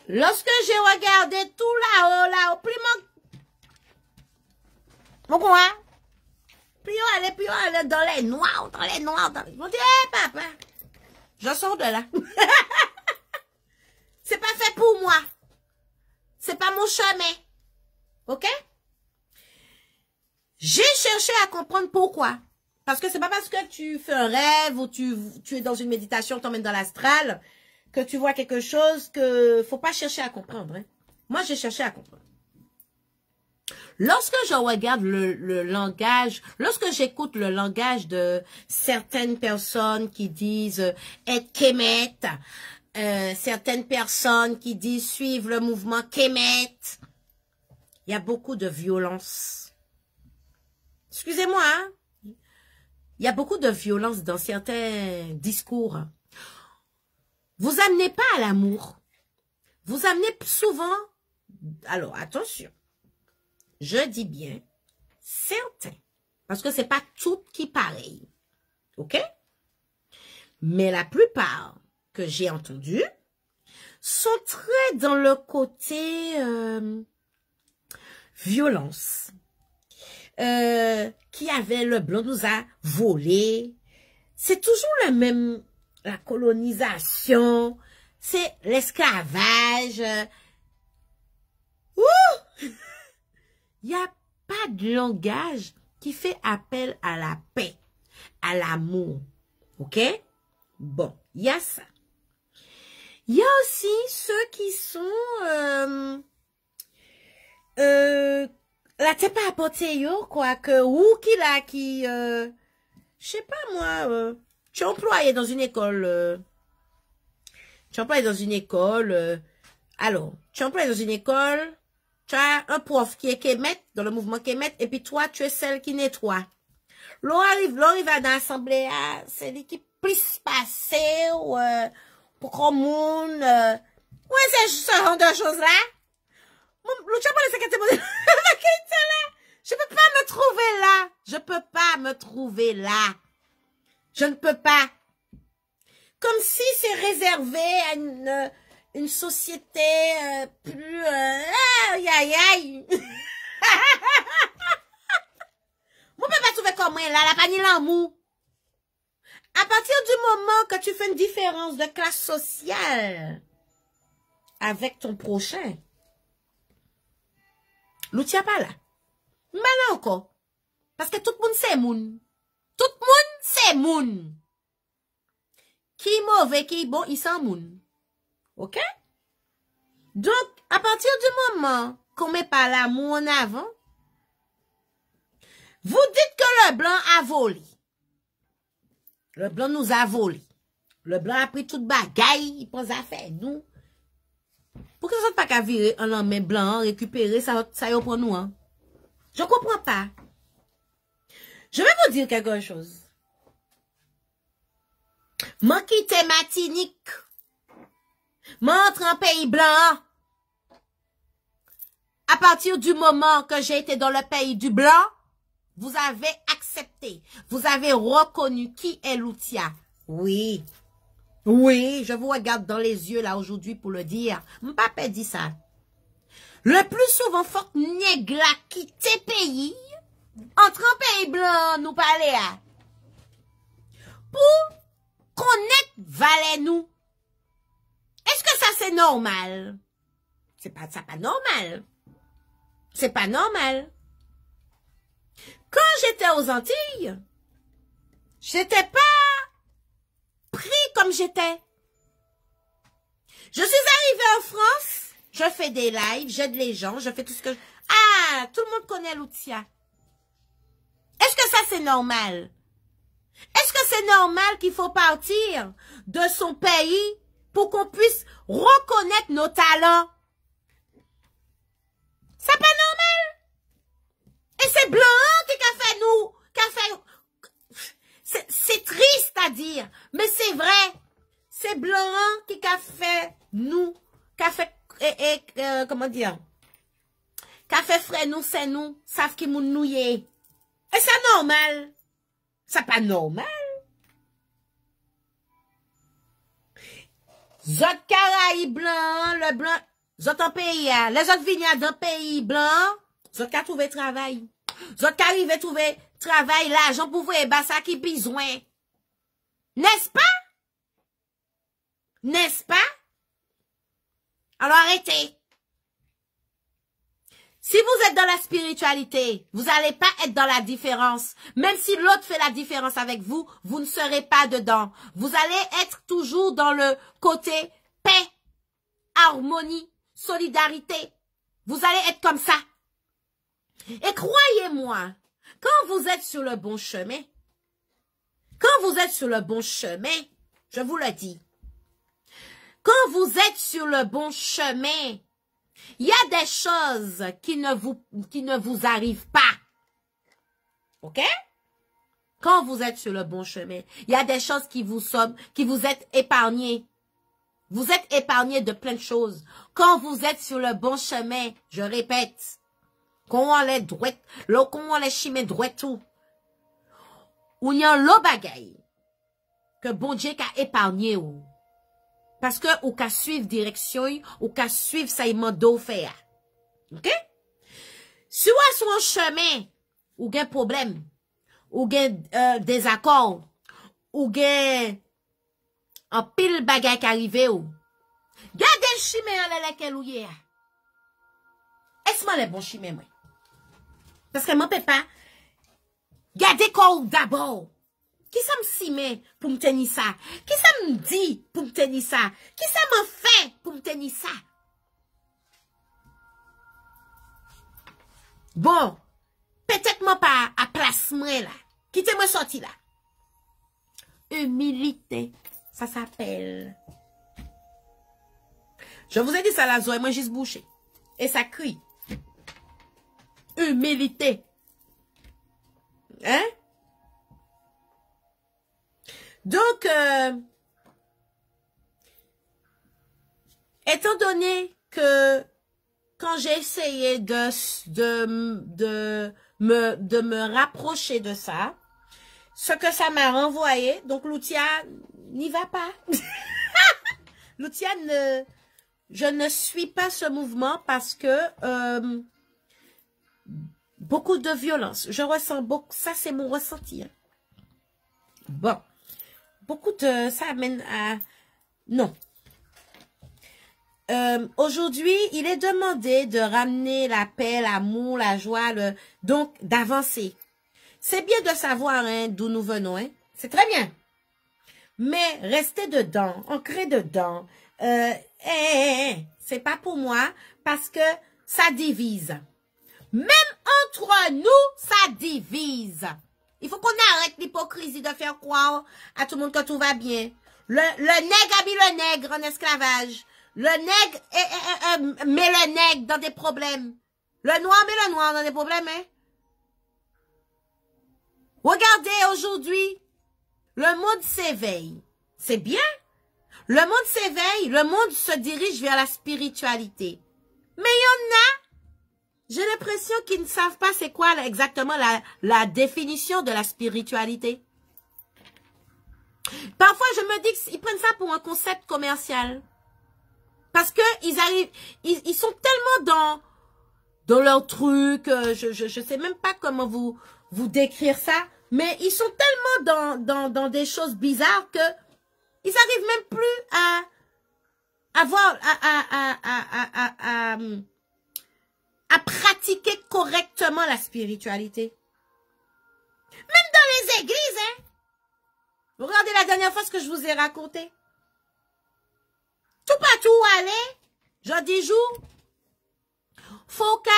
Lorsque j'ai regardé tout là-haut, plus mon quoi? Puis on allait dans les noirs, Je me dis, papa, je sors de là. C'est pas fait pour moi. C'est pas mon chemin. OK? J'ai cherché à comprendre pourquoi. Parce que c'est pas parce que tu fais un rêve ou tu es dans une méditation, t'emmènes dans l'astral, que tu vois quelque chose que faut pas chercher à comprendre. Hein? Moi, j'ai cherché à comprendre. Lorsque je regarde le langage, lorsque j'écoute le langage de certaines personnes qui disent être Kemet, certaines personnes qui disent suivre le mouvement Kemet, il y a beaucoup de violence. Excusez-moi, hein? Il y a beaucoup de violence dans certains discours. Vous amenez pas à l'amour. Vous amenez souvent... Alors, attention. Je dis bien certains. Parce que c'est pas tout qui est pareil. OK? Mais la plupart que j'ai entendus sont très dans le côté violence. Qui avait le blanc nous a volé. C'est toujours la même, la colonisation, c'est l'esclavage. Il n'y a pas de langage qui fait appel à la paix, à l'amour. OK? Bon, il y a ça. Il y a aussi ceux qui sont la tête pas apporté yo quoi que ou qui là qui je sais pas moi tu es employé dans une école alors tu es employé dans une école, tu as un prof qui est Kemet dans le mouvement Kemet et puis toi tu es celle qui nettoie. L'on arrive dans l'assemblée, c'est l'équipe plus passée ou pour qu'on monde ouais c'est ce genre de choses là. Je peux pas me trouver là. Je peux pas me trouver là. Je ne peux pas. Comme si c'est réservé à une société plus... aïe, aïe. Moi, je peux pas trouver comme moi là, la panier l'amour. À partir du moment que tu fais une différence de classe sociale avec ton prochain, L'outil pas là. M'ba là encore. Parce que tout le monde c'est moun. Tout le monde c'est moun. Qui mauvais, qui bon, il s'en moun. OK? Donc, à partir du moment qu'on met pas l'amour en avant, vous dites que le blanc a volé. Le blanc nous a volé. Le blanc a pris toute bagaille, il pense à faire nous. Pourquoi ça ne pas qu'à virer en main blanc, récupérer, ça y est pour nous, hein? Je comprends pas. Je vais vous dire quelque chose. Moi quitte Martinique. M'entre en pays blanc. À partir du moment que j'ai été dans le pays du blanc, vous avez accepté. Vous avez reconnu qui est l'outia. Oui. Oui, je vous regarde dans les yeux là aujourd'hui pour le dire. M'papa dit ça. Le plus souvent, faut que nègre quitte pays, entre en pays blanc, nous parler à. Pour connaître valet nous. Est-ce que ça c'est normal? C'est pas ça pas normal. C'est pas normal. Quand j'étais aux Antilles, j'étais pas pris comme j'étais. Je suis arrivée en France, je fais des lives, j'aide les gens, je fais tout ce que Ah, tout le monde connaît l'outia. Est-ce que ça c'est normal? Est-ce que c'est normal qu'il faut partir de son pays pour qu'on puisse reconnaître nos talents? C'est pas normal. Et c'est blanc qui a fait nous, c'est triste à dire, mais c'est vrai. C'est blanc qui a fait nous, qui a fait, comment dire, qui a fait frère nous, c'est nous, savent qui moun nous yé. Et c'est normal. C'est pas normal. Zot Caraïbes blanc, le blanc, zot en pays, les autres vignes dans pays blanc, zot ka trouvé travail. Zot ka arrivé trouver travail, l'argent pour vous, bah ça qui besoin. N'est-ce pas? N'est-ce pas? Alors arrêtez. Si vous êtes dans la spiritualité, vous n'allez pas être dans la différence. Même si l'autre fait la différence avec vous, vous ne serez pas dedans. Vous allez être toujours dans le côté paix, harmonie, solidarité. Vous allez être comme ça. Et croyez-moi, quand vous êtes sur le bon chemin, je vous le dis, quand vous êtes sur le bon chemin, il y a des choses qui ne vous arrivent pas. OK? Quand vous êtes sur le bon chemin, il y a des choses qui vous êtes épargnés. Vous êtes épargnés de plein de choses. Quand vous êtes sur le bon chemin, je répète, quand on est droit, quand on est chimé droit tout, ou y a l'eau bagaille, que bon Dieu a épargné ou. Parce que ou qu'à suivre direction, ou qu'à suivre ça y mando faire. OK? Si ou sur un chemin, ou gen problème, ou gen désaccord, ou gen un pile bagay qui arrive ou. Gardez le chemin en lequel ou yé. Est-ce que les bons chemins moi? Parce que moi peut pas gardez quoi d'abord. Qui ça me simet pour me tenir ça? Qui ça me dit pour me tenir ça? Qui ça me fait pour me tenir ça? Bon, peut-être moi pas à place moi là. Quittez-moi sorti là. Humilité, ça s'appelle. Je vous ai dit ça là, Zoé, moi juste bouché. Et ça crie. Humilité. Hein? Donc, étant donné que quand j'ai essayé de me rapprocher de ça, ce que ça m'a renvoyé, donc l'outia n'y va pas. L'outia je ne suis pas ce mouvement parce que beaucoup de violence. Je ressens beaucoup, ça c'est mon ressenti. Hein. Bon. Beaucoup de... ça amène à... Non. aujourd'hui, il est demandé de ramener la paix, l'amour, la joie, donc d'avancer. C'est bien de savoir hein, d'où nous venons, hein. C'est très bien. Mais rester dedans, ancré dedans, c'est pas pour moi parce que ça divise. Même entre nous, ça divise. Il faut qu'on arrête l'hypocrisie de faire croire à tout le monde que tout va bien. Le nègre habille le nègre en esclavage. Le nègre met le nègre dans des problèmes. Le noir met le noir dans des problèmes, hein. Regardez aujourd'hui, le monde s'éveille. C'est bien. Le monde s'éveille, le monde se dirige vers la spiritualité. Mais il y en a, j'ai l'impression qu'ils ne savent pas c'est quoi exactement la définition de la spiritualité. Parfois, je me dis qu'ils prennent ça pour un concept commercial. Parce que ils sont tellement dans leur truc, je sais même pas comment vous décrire ça, mais ils sont tellement dans des choses bizarres que ils arrivent même plus à pratiquer correctement la spiritualité. Même dans les églises, hein. Regardez la dernière fois ce que je vous ai raconté. Tout partout où aller, j'en dis jour, faut qu'à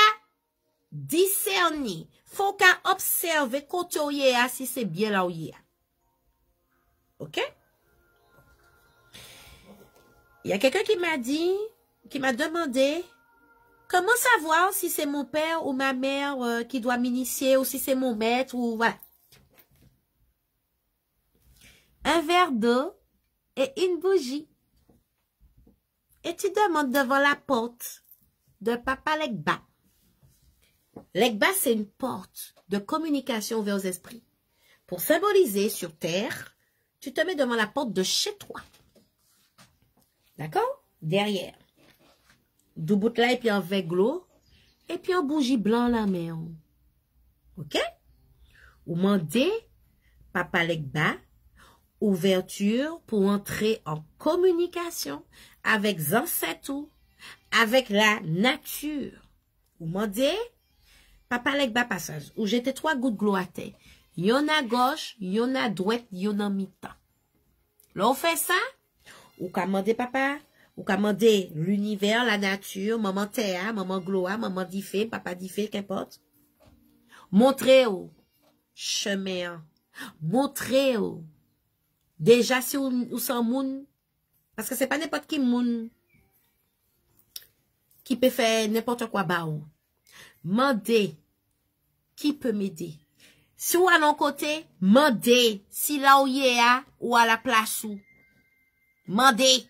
discerner, faut qu'à observer côté où il est, si c'est bien là où il est. Ok? Il y a quelqu'un qui m'a demandé comment savoir si c'est mon père ou ma mère qui doit m'initier ou si c'est mon maître ou voilà. Un verre d'eau et une bougie. Et tu demandes devant la porte de Papa Legba. Legba, c'est une porte de communication vers les esprits. Pour symboliser sur terre, tu te mets devant la porte de chez toi. D'accord? Derrière. Du bout là, et puis un verre glos, et puis un bougie blanc la main. Ok? Ou mandez Papa Legba ouverture pour entrer en communication avec les ancêtres, avec la nature. Ou mandez Papa Legba passage, où j'étais 3 gouttes d'eau à terre. Y'en a gauche, y'en a droite, y'en a mi-temps. Là, on fait ça, ou commandez papa, ou commandez l'univers, la nature, maman Théa, maman Gloa, maman Diffé, papa Diffé, qu'importe. Montrez au chemin, montrez au. Déjà, si ou sans moun, parce que c'est pas n'importe qui moun qui peut faire n'importe quoi ba ou. Mandez qui peut m'aider. Si ou à l'un côté, mandez si là où y est ou à la place où. Mandez.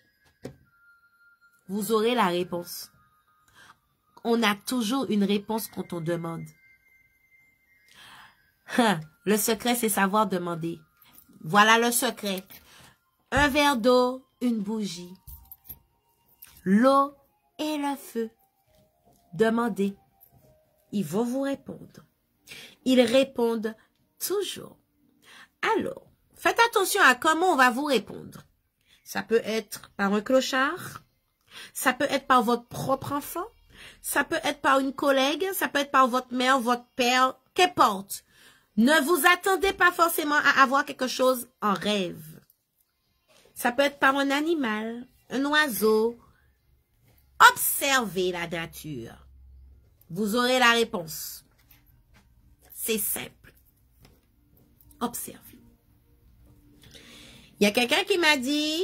Vous aurez la réponse. On a toujours une réponse quand on demande. Le secret, c'est savoir demander. Voilà le secret. Un verre d'eau, une bougie. L'eau et le feu. Demandez. Ils vont vous répondre. Ils répondent toujours. Alors, faites attention à comment on va vous répondre. Ça peut être par un clochard. Ça peut être par votre propre enfant. Ça peut être par une collègue. Ça peut être par votre mère, votre père. Qu'importe. Ne vous attendez pas forcément à avoir quelque chose en rêve. Ça peut être par un animal, un oiseau. Observez la nature. Vous aurez la réponse. C'est simple. Observez. Il y a quelqu'un qui m'a dit,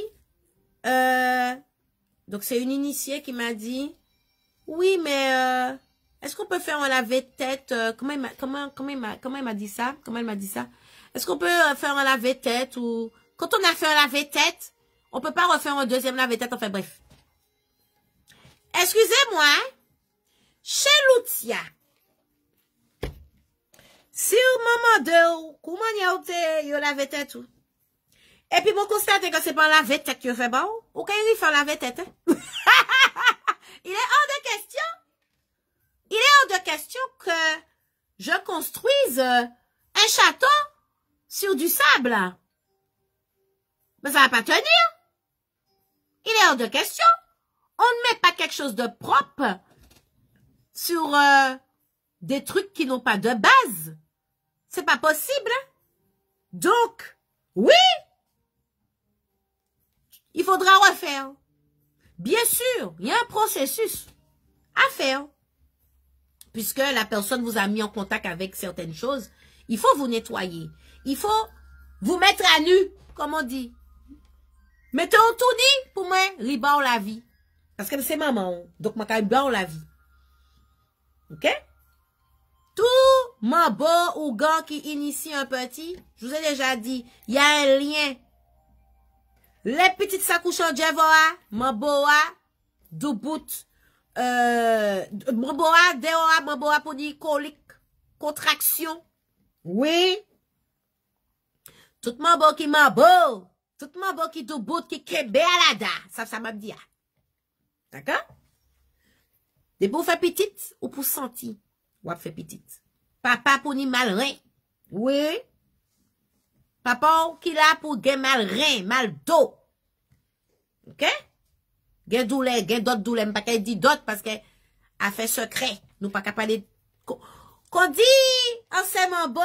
donc c'est une initiée qui m'a dit, oui, mais est-ce qu'on peut faire un lave-tête? Comment elle m'a dit ça? Comment elle m'a dit ça? Est-ce qu'on peut faire un lave-tête ou quand on a fait un lave-tête, on peut pas refaire un deuxième lave-tête? Enfin bref. Excusez-moi, chez Loutia, si au moment de comment y a lave-tête tout. Et puis, vous constatez que c'est pas la lave-tête que fait bon, ou quand il fait la lave-tête, hein? Il est hors de question. Il est hors de question que je construise un château sur du sable. Mais ça va pas tenir. Il est hors de question. On ne met pas quelque chose de propre sur des trucs qui n'ont pas de base. C'est pas possible. Hein? Donc, oui, il faudra refaire. Bien sûr, il y a un processus à faire. Puisque la personne vous a mis en contact avec certaines choses, il faut vous nettoyer. Il faut vous mettre à nu, comme on dit. Mettez en tout dit, pour moi, libre la vie. Parce que c'est maman, donc ma quand même la vie. OK? Tout mambo ou gars qui initie un petit, je vous ai déjà dit, il y a un lien. Les petites sakouchons djevoa, mamboa, doubout, mamboa, deoa, mamboa pour dire colique, contraction. Oui. Tout mambo qui mambo, tout mambo qui doubout, qui kebe alada. Ça m'a dit. D'accord? Des pour faire petite ou pour sentir. Ou faire petite. Papa pour ni mal rein. Oui. Papa qui là pour gen mal rein, mal dos. OK? Gen douleur, gen d'autres douleurs, pas qu'elle dit d'autres parce que a fait secret. Nous pas capable parler qu'on dit enseignement bon,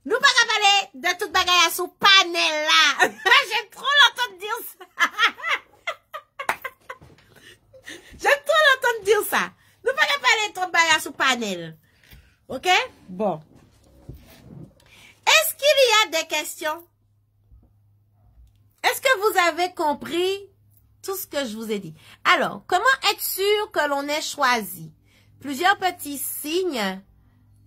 nous pas capable parler de toute bagaille sous panel là. J'aime trop l'entendre dire ça. J'aime trop l'entendre dire ça. Nous pas capable parler de toute bagaille sous panel. OK? Bon. Est-ce qu'il y a des questions? Est-ce que vous avez compris tout ce que je vous ai dit? Alors, comment être sûr que l'on ait choisi? Plusieurs petits signes.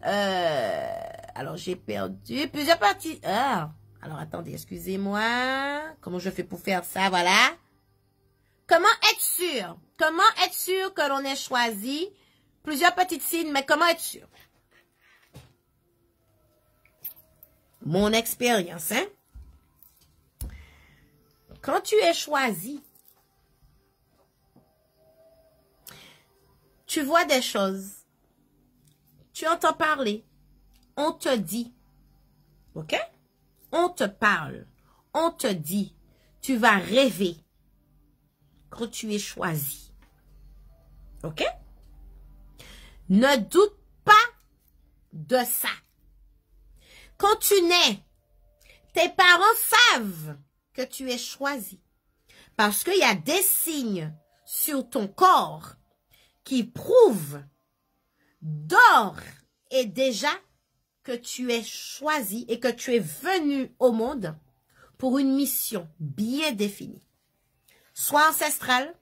Alors, j'ai perdu. Plusieurs petits... alors, attendez, excusez-moi. Comment je fais pour faire ça? Voilà. Comment être sûr? Comment être sûr que l'on ait choisi? Plusieurs petits signes, mais comment être sûr? Mon expérience, hein? Quand tu es choisi, tu vois des choses, tu entends parler, on te dit, ok? On te parle, on te dit, tu vas rêver quand tu es choisi, ok? Ne doute pas de ça. Quand tu nais, tes parents savent que tu es choisi. Parce qu'il y a des signes sur ton corps qui prouvent d'ores et déjà que tu es choisi et que tu es venu au monde pour une mission bien définie. Soit ancestrale,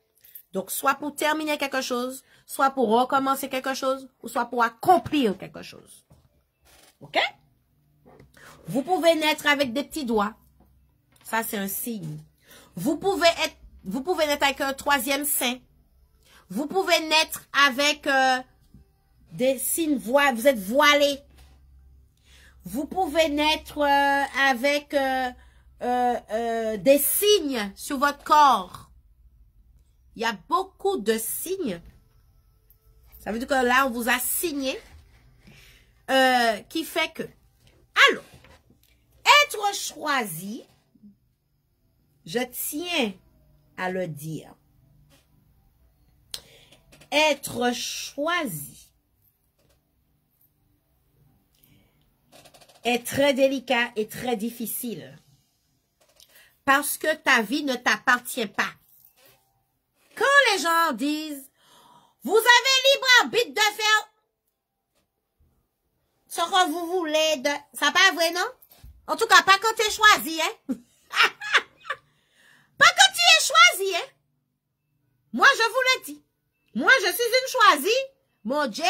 donc soit pour terminer quelque chose, soit pour recommencer quelque chose, ou soit pour accomplir quelque chose. OK? Vous pouvez naître avec des petits doigts. Ça, c'est un signe. Vous pouvez naître avec un troisième sein. Vous pouvez naître avec des signes voilés. Vous êtes voilé. Vous pouvez naître avec des signes sur votre corps. Il y a beaucoup de signes. Ça veut dire que là, on vous a signé. Qui fait que... Alors, être choisi, je tiens à le dire. Être choisi est très délicat et très difficile. Parce que ta vie ne t'appartient pas. Quand les gens disent, vous avez libre arbitre de faire ce que vous voulez, ça pas vrai, non? En tout cas, pas quand tu es choisi, hein? Pas quand tu es choisi, hein? Moi, je vous le dis. Moi, je suis une choisie. Mon Dieu.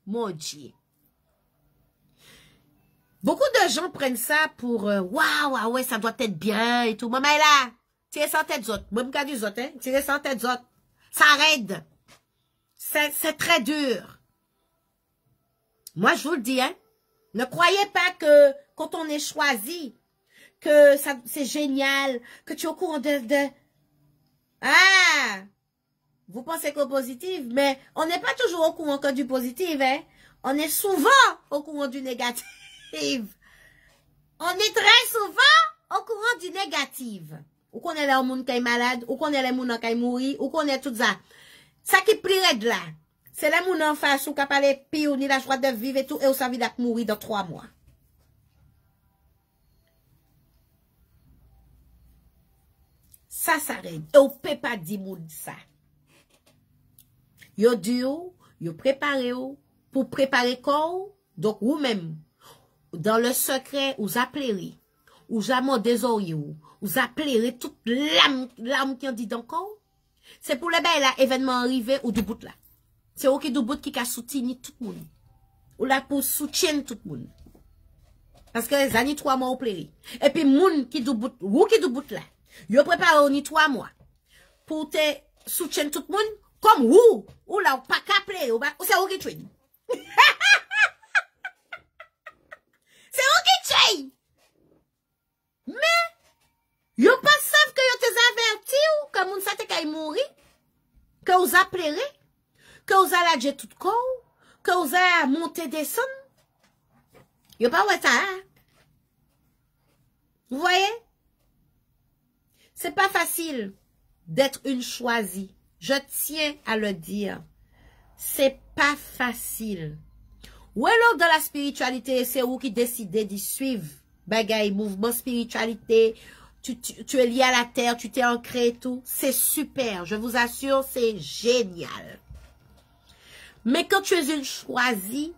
Mon Dieu. Beaucoup de gens prennent ça pour waouh, ah ouais, ça doit être bien et tout. Maman est là. Tirez sans tête autres. Moi, je dis autres, hein? Tirez sans tête autres. Ça raide. C'est très dur. Moi, je vous le dis, hein? Ne croyez pas que quand on est choisi, que c'est génial, que tu es au courant de... Ah! Vous pensez qu'au positif, mais on n'est pas toujours au courant que du positif, hein? On est souvent au courant du négatif. On est très souvent au courant du négatif. ou qu'on est les moun qui est malade, ou qu'on est les moun qui est mouri, ou qu'on est tout ça. Ça qui plierait de là, c'est les moun en face ou qui a parlé pire, ni la joie de vivre et tout, et ou ça vient de mourir dans 3 mois. Ça s'arrête. Et on peut pas dire moun ça. Yo dit yo préparé pour préparer corps, donc ou même dans le secret, vous appellerez, ou jamais désolé, vous appellerez toute l'âme qui en dit encore. C'est pour les bails là, événement arrivé ou du bout là. C'est eux qui du bout qui a soutenu tout le monde. Ou là pour soutenir tout le monde. Parce que les années 3 mois au plairie. Et puis moun qui du bout, ou qui du bout là. Yo prépare au ni 3 mois. Pour te soutenir tout le monde, comme ou là, ou pas qu'à plairer, ou c'est eux qui traînent. C'est eux qui traînent. Mais, yo pas savent que yo te averti ou que moun sa te kay mouri, que vous appellerez, que vous allez adjer tout corps, que vous allez monter descendre. Yo pas ouais ça. Hein? Vous voyez? C'est pas facile d'être une choisie. Je tiens à le dire. C'est pas facile. Ou alors dans la spiritualité, c'est vous qui décidez d'y suivre. Bagay, mouvement spiritualité, tu es lié à la terre, tu t'es ancré et tout. C'est super, je vous assure, c'est génial. Mais quand tu es une choisie,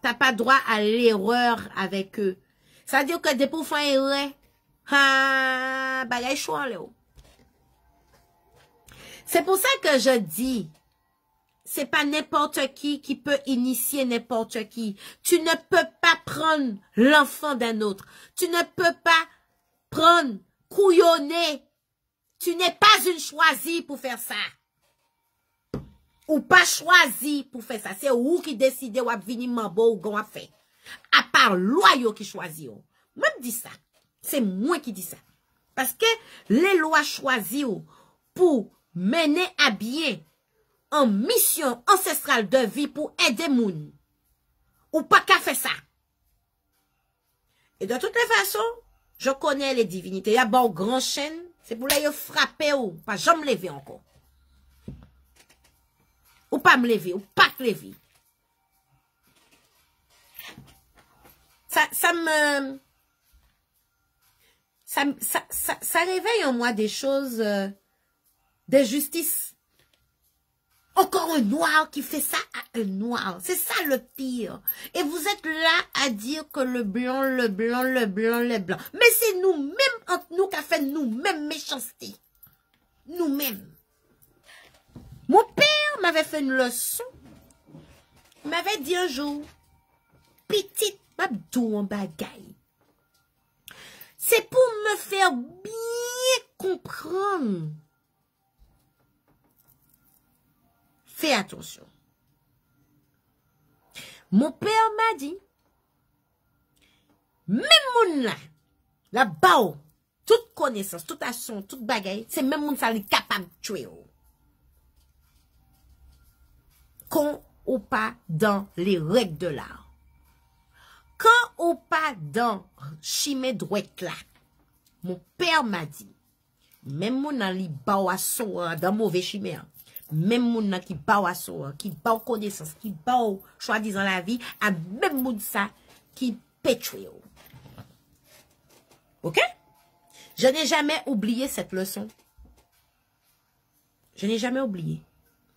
t'as pas droit à l'erreur avec eux. Ça veut dire que des pour faire erreur, bagay chouan là. C'est pour ça que je dis, c'est pas n'importe qui peut initier n'importe qui. Tu ne peux pas prendre l'enfant d'un autre. Tu ne peux pas prendre, couillonner. Tu n'es pas une choisie pour faire ça. Ou pas choisi pour faire ça. C'est vous qui décidez ou venir mambo ou gon fait. À part loyaux qui choisit. Même dit ça. C'est moi qui dis ça. Parce que les lois choisies pour mener à bien en mission ancestrale de vie pour aider moun. Ou pas qu'à faire ça. Et de toutes les façons, je connais les divinités. Il y a bon grand chaîne, c'est pour là yo frapper ou pas jamais me lever encore. Ou pas me lever, ou pas te lever. Ça réveille en moi des choses de justice. Encore un noir qui fait ça à un noir. C'est ça le pire. Et vous êtes là à dire que le blanc. Mais c'est nous-mêmes, entre nous, qui a fait nous-mêmes méchanceté. Nous-mêmes. Mon père m'avait fait une leçon. Il m'avait dit un jour, petite m'abdou en bagaille. C'est pour me faire bien comprendre. Fais attention. Mon père m'a dit, même moun là, là-bas, toute connaissance, toute action, toute bagaille, c'est même moun ça li capable de tuer. Quand ou pas dans les règles de l'art. Quand ou pas dans chimé droite là, mon père m'a dit, même moun nan li bawa dans mauvais chimé, même moun qui ba qui ba connaissance, qui ba choix disant la vie, à même moun ça qui pétue. OK? Je n'ai jamais oublié cette leçon. Je n'ai jamais oublié.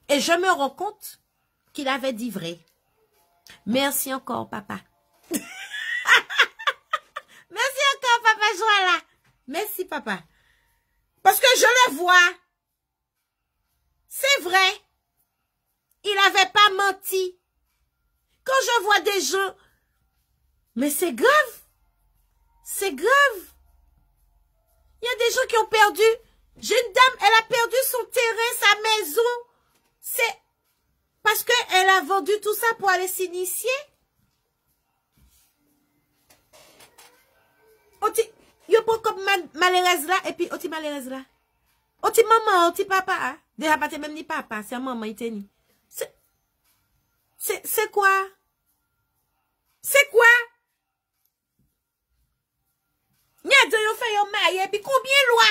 Et je me rends compte qu'il avait dit vrai. Merci encore, papa. Merci encore, papa Joala. Merci, papa. Parce que je le vois. C'est vrai. Il n'avait pas menti. Quand je vois des gens, mais c'est grave. C'est grave. Il y a des gens qui ont perdu. J'ai une dame, elle a perdu son terrain, sa maison. C'est parce qu'elle a vendu tout ça pour aller s'initier. Il y a pas comme malheureuse là, et puis oti malheureuse là. Oti maman, oti papa. Déjà pas même ni papa, c'est maman il teni. C'est quoi? C'est quoi? N'y a de yo fait yo marié, puis combien loi?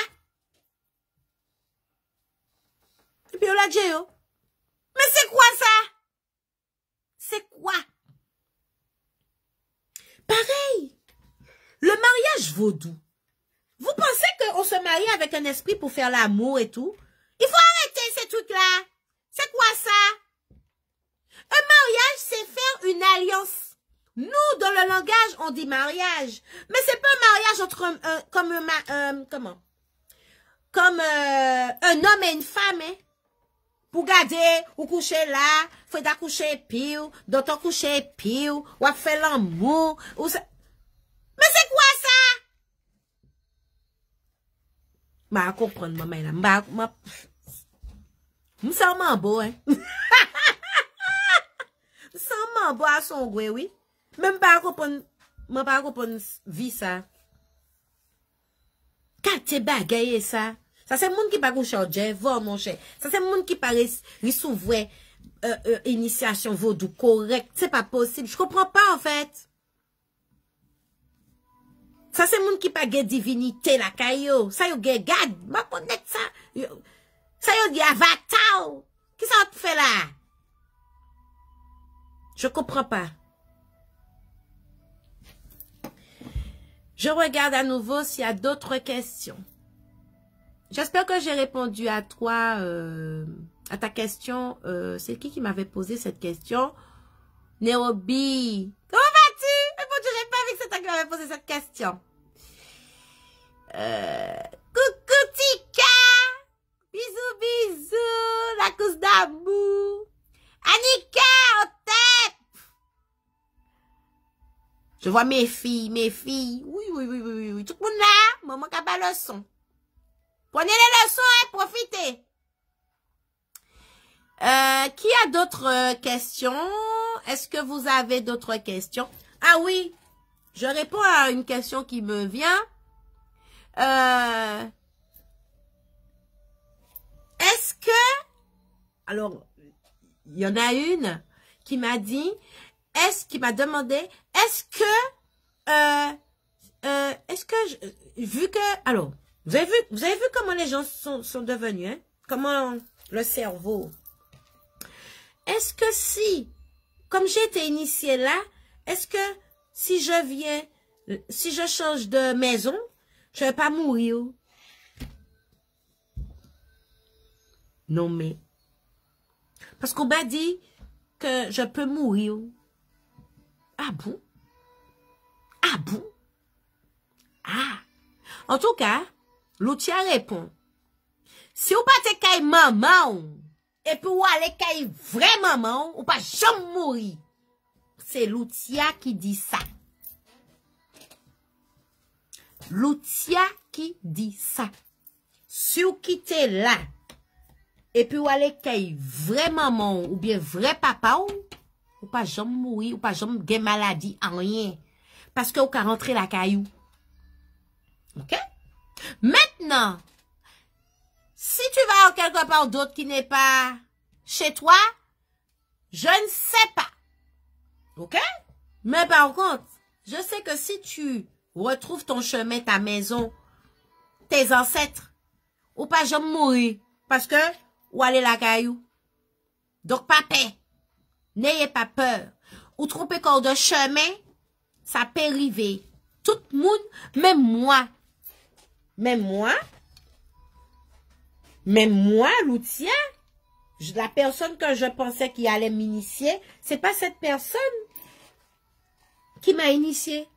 mariage vaudou. Vous pensez qu'on se marie avec un esprit pour faire l'amour et tout? Il faut arrêter ces trucs-là. C'est quoi ça? Un mariage, c'est faire une alliance. Nous, dans le langage, on dit mariage. Mais c'est pas un mariage entre comme un homme et une femme, hein? Pour garder, ou coucher là, faut coucher pire, d'autres coucher pire, ou à faire l'amour, ou ça. Mais c'est quoi ça? Ma comprendre, maman, là, m'sens beau, hein? M'sens beau à son goût, oui. Même pas comprendre vie ça. Quand tu bagaille ça. Ça, c'est le monde qui pas couché au Jevo, mon cher. Ça, c'est le monde qui paraît recevoir initiation vaudou correct. C'est pas possible. Je comprends pas, en fait. Ça, c'est le monde qui pas de divinité, la caillou. Ça, yo gade. Ma connaître ça. Ça, yo dit avatar. Qu'est-ce que ça fait là? Je comprends pas. Je regarde à nouveau s'il y a d'autres questions. J'espère que j'ai répondu à toi, à ta question. C'est qui m'avait posé cette question? Nairobi. Comment vas-tu? Mais bon, je n'ai pas vu que c'est toi qui m'avait posé cette question. Coucou Tika. Bisous, bisous. La cause d'amour. Annika, au tête. Je vois mes filles. Oui. Tout le monde là, maman qui a pas le son. Prenez les leçons, hein, profitez. Qui a d'autres questions? Est-ce que vous avez d'autres questions? Ah oui, je réponds à une question qui me vient. Est-ce que... Alors, il y en a une qui m'a dit... qui m'a demandé... Est-ce que... vu que... Alors... Vous avez vu comment les gens sont devenus, hein? Comment le cerveau. Est-ce que si, comme j'ai été initiée là, est-ce que si je change de maison, je vais pas mourir? Non mais, parce qu'on m'a dit que je peux mourir. Ah bon? Ah bon? Ah! En tout cas, Loutia répond, si vous pas te caille maman, et puis vous allez caille vraie maman, ou pas jamais mourir. C'est Loutia qui dit ça. Loutia qui dit ça. Si vous quittez là, et puis vous allez caille vraie maman, ou bien vrai papa, ou pas jamais mourir, ou pas jamais gagner maladie, en rien. Parce que vous pouvez rentrer la caillou. Ok? Maintenant, si tu vas quelque part d'autre qui n'est pas chez toi, je ne sais pas. Ok? Mais par contre, je sais que si tu retrouves ton chemin, ta maison, tes ancêtres, ou pas jamais mourir, parce que, ou aller la caillou. Donc, pas peur. N'ayez pas peur. Ou tromper corps de chemin, ça peut arriver. Tout le monde, même moi, Loutia, la personne que je pensais qui allait m'initier, c'est pas cette personne qui m'a initié.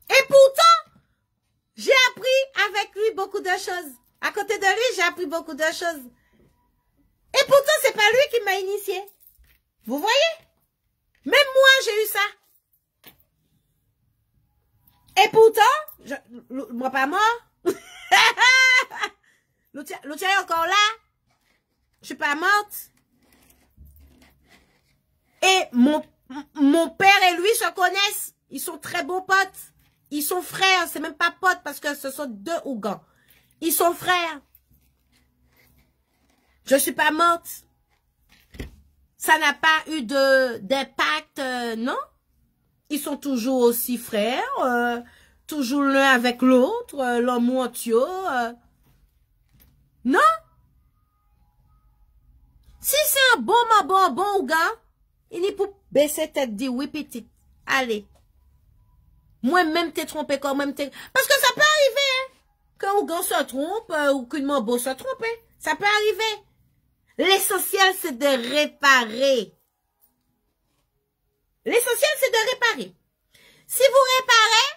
Et pourtant, j'ai appris avec lui beaucoup de choses. À côté de lui, j'ai appris beaucoup de choses. Et pourtant, c'est pas lui qui m'a initié. Vous voyez? Même moi, j'ai eu ça. Et pourtant, moi pas mort. Loutia est encore là. Je suis pas morte. Et mon père et lui se connaissent. Ils sont très bons potes. Ils sont frères. C'est même pas potes parce que ce sont deux Ougans. Ils sont frères. Je suis pas morte. Ça n'a pas eu d'impact, non? Ils sont toujours aussi frères. Toujours l'un avec l'autre. L'homme ou non? Si c'est un bon Ouga, il est pour baisser tête, dire oui, petite. Allez. Moi-même t'es trompé quand même t'es... Parce que ça peut arriver, hein. Quand un gars se trompe, ou qu'une mambo se trompe, hein. Ça peut arriver. L'essentiel, c'est de réparer. L'essentiel, c'est de réparer. Si vous réparez,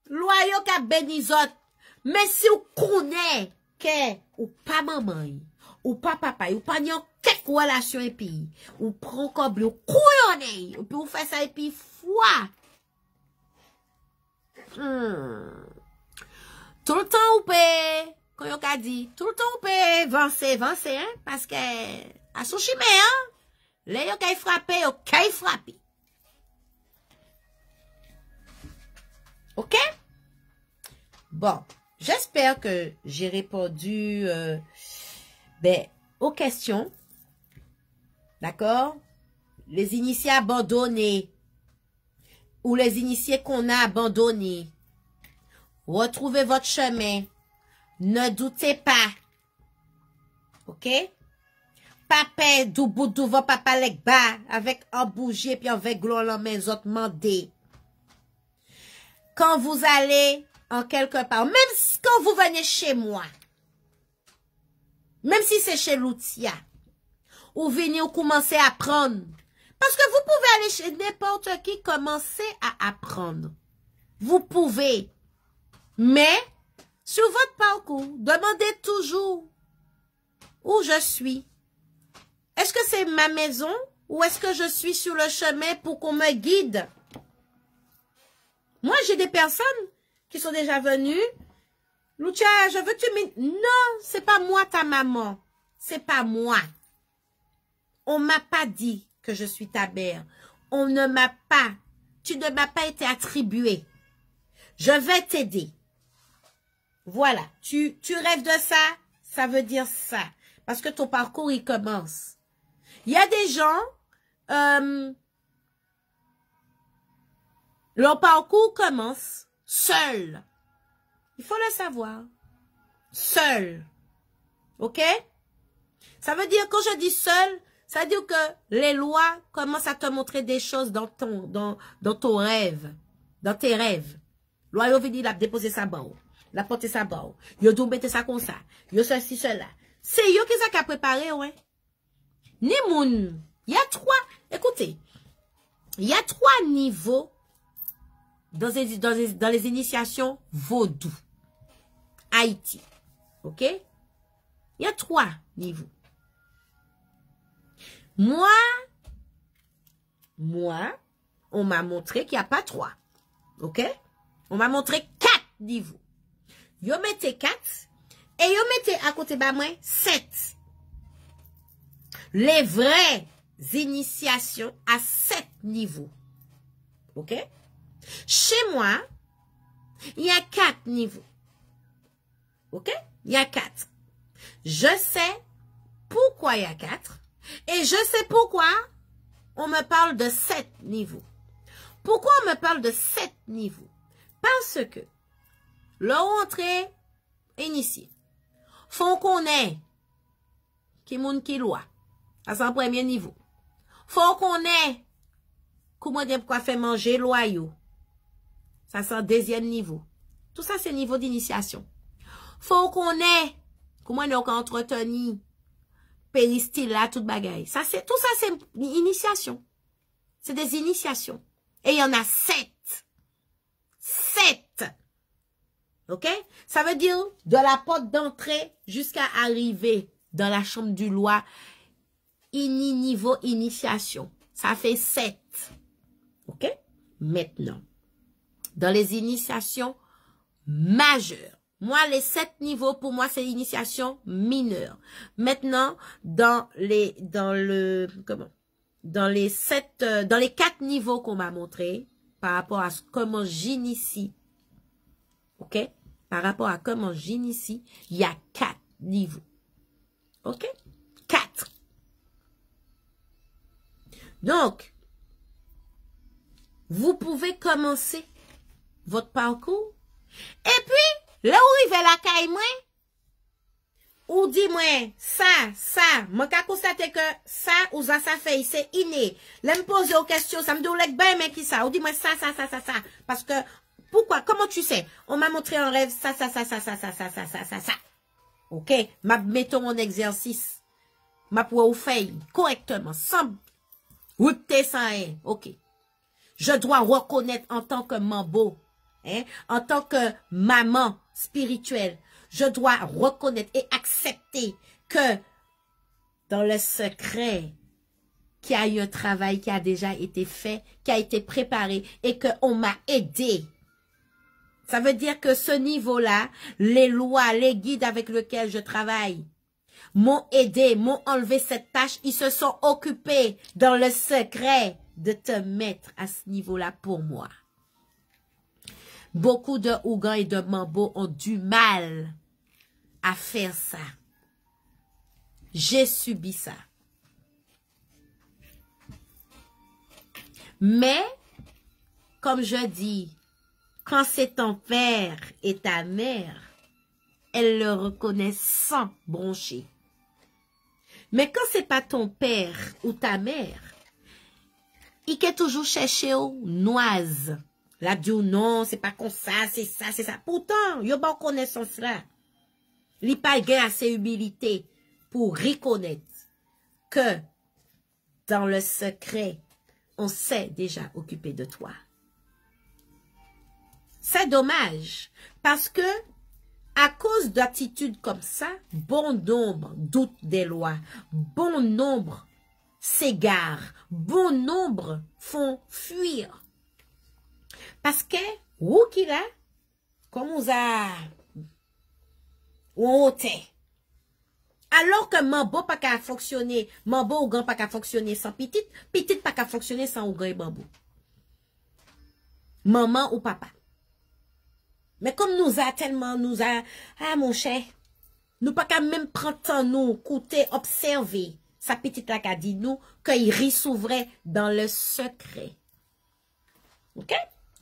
loyaux qu'a bénizot. Mais si vous connaissez que, ou pas maman, ou pas papa, ou pas n'y a quelques relations et puis, ou prend comme ou couillonné, ou puis vous faites ça et puis foi. Tout le temps ou peut, quand yon ka dit, tout le temps ou peut avancer, hein, parce que, à son chimé, hein, là yon kay frappé, yon kay frappé. Ok? Bon, j'espère que j'ai répondu, aux questions. D'accord? Les initiés abandonnés, ou les initiés qu'on a abandonnés. Retrouvez votre chemin. Ne doutez pas. Ok? Papa, dou boudou, va papa lek ba, avec un bougie, puis avec glon la main, autres mandé. Quand vous allez en quelque part, même si, quand vous venez chez moi, même si c'est chez l'outia, ou venez ou commencer à apprendre, parce que vous pouvez aller chez n'importe qui, commencer à apprendre. Vous pouvez. Mais, sur votre parcours, demandez toujours où je suis. Est-ce que c'est ma maison ou est-ce que je suis sur le chemin pour qu'on me guide? Moi, j'ai des personnes qui sont déjà venues. Lucia, je veux que tu me... Non, c'est pas moi ta maman. C'est pas moi. On m'a pas dit que je suis ta mère. On ne m'a pas... Tu ne m'as pas été attribué. Je vais t'aider. Voilà. Tu rêves de ça, ça veut dire ça. Parce que ton parcours, il commence. Il y a des gens... leur parcours commence seul. Il faut le savoir. Seul. OK? Ça veut dire, quand je dis seul, ça veut dire que les lois commencent à te montrer des choses dans ton rêve. Dans tes rêves. Loi, yo vini la déposer sa barre. La porter sa barre. Yo dou mette ça comme ça. Yo ceci, cela. C'est yo qui ça qu'a préparé, ouais. Ni moun. Il y a 3. Écoutez. Il y a 3 niveaux dans les initiations vaudou. Haïti. OK? Il y a 3 niveaux. Moi, on m'a montré qu'il n'y a pas 3. OK? On m'a montré 4 niveaux. Yo mettez 4 et yo mettez à côté de moi 7. Les vraies initiations à 7 niveaux. OK? Chez moi, il y a 4 niveaux. OK? Il y a 4. Je sais pourquoi il y a 4. Et je sais pourquoi on me parle de 7 niveaux. Pourquoi on me parle de 7 niveaux? Parce que leur entrée initiée, faut qu'on ait qui moun qui loi. Ça c'est un premier niveau. Faut qu'on ait comment dire quoi faire manger loyaux. Ça c'est un deuxième niveau. Tout ça c'est niveau d'initiation. Faut qu'on ait comment on entretenir péristyle là toute bagaille. Ça c'est tout ça c'est initiation. C'est des initiations. Et il y en a 7. 7. OK? Ça veut dire de la porte d'entrée jusqu'à arriver dans la chambre du loi niveau initiation. Ça fait 7. OK? Maintenant, dans les initiations majeures. Moi, les 7 niveaux, pour moi, c'est l'initiation mineure. Maintenant, dans les 4 niveaux qu'on m'a montré, par rapport à comment j'initie, OK? Par rapport à comment j'initie, il y a 4 niveaux. OK? 4. Donc, vous pouvez commencer votre parcours. Et puis, là où il va la caille, moi, ou dis-moi, ça, moi, qu'à constater que ça, ou ça fait, c'est inné. Là, me poser aux questions, ça me dit, ou l'ek ben, mais qui ça, ou dis-moi ça. Parce que, Pourquoi? Comment tu sais? On m'a montré en rêve ça. OK? Mettons mon exercice. Ma pour ou faire correctement, sans route sans rien. OK. Je dois reconnaître en tant que mambo, hein, en tant que maman spirituelle, je dois reconnaître et accepter que dans le secret, qu'il y a eu un travail qui a déjà été fait, qui a été préparé et qu'on m'a aidé. Ça veut dire que ce niveau-là, les lois, les guides avec lesquels je travaille, m'ont aidé, m'ont enlevé cette tâche, ils se sont occupés dans le secret de te mettre à ce niveau-là pour moi. Beaucoup de Ougans et de Mambo ont du mal à faire ça. J'ai subi ça. Mais, comme je dis, quand c'est ton père et ta mère, elles le reconnaissent sans broncher. Mais quand c'est pas ton père ou ta mère, il peut toujours chercher aux noises. La dit non, c'est pas comme ça, c'est ça, c'est ça. Pourtant, il y a pas connaissance là. Il pas assez humilité pour reconnaître que dans le secret, on s'est déjà occupé de toi. C'est dommage parce que à cause d'attitudes comme ça, bon nombre doutent des lois, bon nombre s'égarent, bon nombre font fuir. Parce que, où qu'il a, comme on a, on ôtait. Alors que Mambo pas qu'à fonctionner, Mambo ou grand pas qu'à fonctionner sans petite, petite pas qu'à fonctionner sans ou grand et Mambo. Maman ou papa. Mais comme ah mon cher, nous pas qu'à même prendre temps nous, écouter, observer, sa petite là qu'a dit nous, qu'il rit s'ouvrait dans le secret. Ok?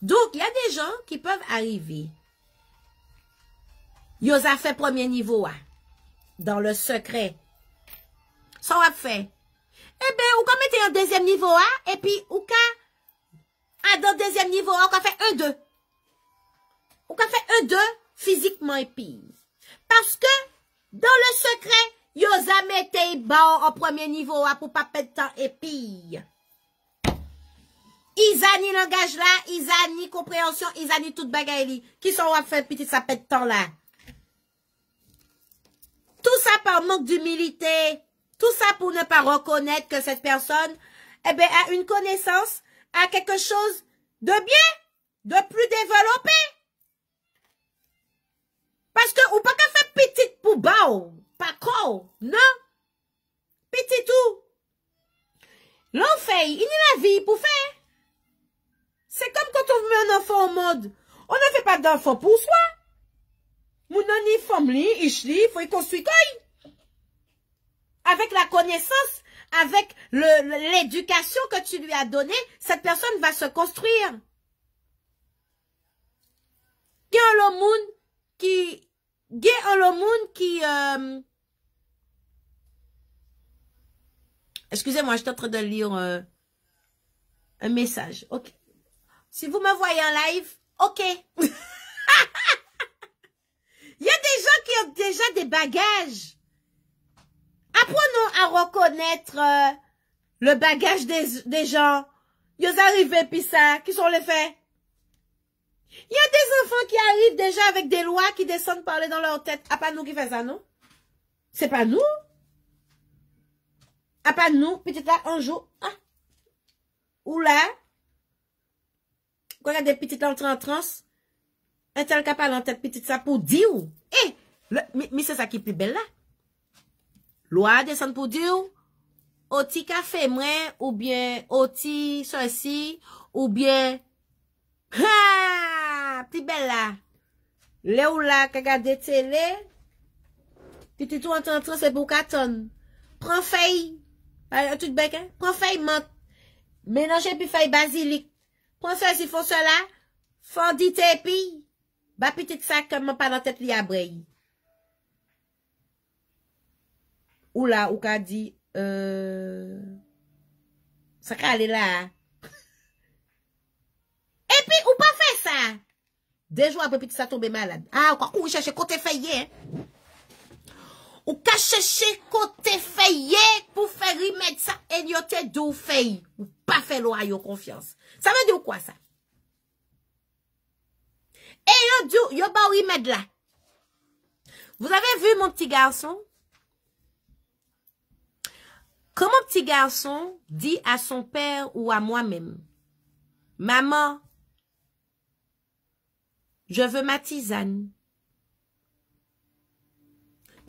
Donc, il y a des gens qui peuvent arriver. Ils ont fait premier niveau, dans le secret. Ça va faire. Eh bien, ou quand mettez un deuxième niveau, et puis, ou quand, dans le deuxième niveau, on va faire 1-2. On va faire 1-2 physiquement et puis. Parce que, dans le secret, ils ont mettez bon en premier niveau, pour pas perdre temps et puis. Ils ont langage là, ils ont compréhension, ils ont toute bagaille qui sont à faire petit ça pète temps là. Tout ça par manque d'humilité, tout ça pour ne pas reconnaître que cette personne, eh ben, a une connaissance, a quelque chose de bien, de plus développé. Parce que, ou pas qu'à faire petit pour bas, pas quoi, non? Petit tout. L'on fait, il y a la vie pour faire. C'est comme quand on met un enfant au monde. On ne fait pas d'enfant pour soi. Mon nani famille, il faut y construire. Avec la connaissance, avec l'éducation que tu lui as donnée, cette personne va se construire. Il y a le monde qui, excusez-moi, je suis en train de lire un message. Ok. Si vous me voyez en live, ok. Il y a des gens qui ont déjà des bagages. Apprenons à reconnaître le bagage des gens. Ils arrivent puis ça, qui sont les faits. Il y a des enfants qui arrivent déjà avec des lois qui descendent parler dans leur tête. Ah, pas nous qui fait ça, non? C'est pas nous. Ah, pas nous. Petit là, un jour. Ah. Ou là. Quand il y a des petites entrées en transe, un tel qui parle en tête petite ça pour dire. Eh, mais c'est ça qui est plus belle là. Loi descend pour dire, oti café moi, ou bien oti ceci, ou bien, ha, plus belle là. Là ou là, qui regarde télé, petit tout en transe, c'est pour 4 tonnes. Prends feuille, tout bec, hein? Prends feuille menthe, mélangez puis feuille basilic. Prends ceci, faut cela, fondit et puis, bah petit sac comme pas dans tête li à braille. Ou là, ou qu'a dit, ça qu'a aller là. Et puis, ou pas fait ça. 2 jours après, petit ça tombe malade. Ah, quoi, ou chercher côté fayé, hein? Ou ka chercher côté fayé pour faire remettre ça, et yo te dou fay, ou pas faire loi yo confiance. Ça veut dire quoi, ça? Et yo ba remettre là. Vous avez vu mon petit garçon? Quand mon petit garçon dit à son père ou à moi-même, maman, je veux ma tisane.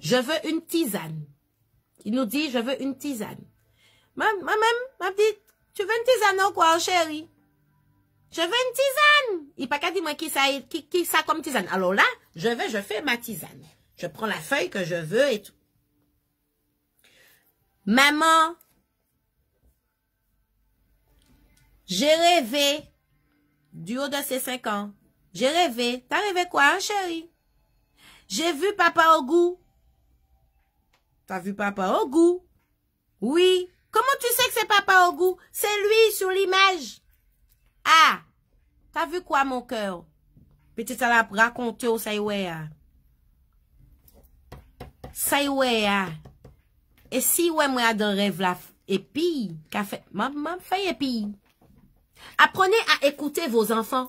Je veux une tisane. Il nous dit, je veux une tisane. Moi-même, m'a dit, tu veux une tisane ou quoi, chérie? Je veux une tisane. Il pas qu'à dire moi qui ça comme tisane. Alors là, je fais ma tisane. Je prends la feuille que je veux et tout. Maman, j'ai rêvé, du haut de ses 5 ans, j'ai rêvé. T'as rêvé quoi, hein, chérie? J'ai vu Papa Ogou. T'as vu Papa Ogou? Oui. Comment tu sais que c'est Papa Ogou? C'est lui sur l'image. Ah, t'as vu quoi, mon cœur? Petit ça l'a raconté au Saïwea. Saïwea. Et si ouais moi dans rêve là et puis qu'a fait maman fait et puis apprenez à écouter vos enfants.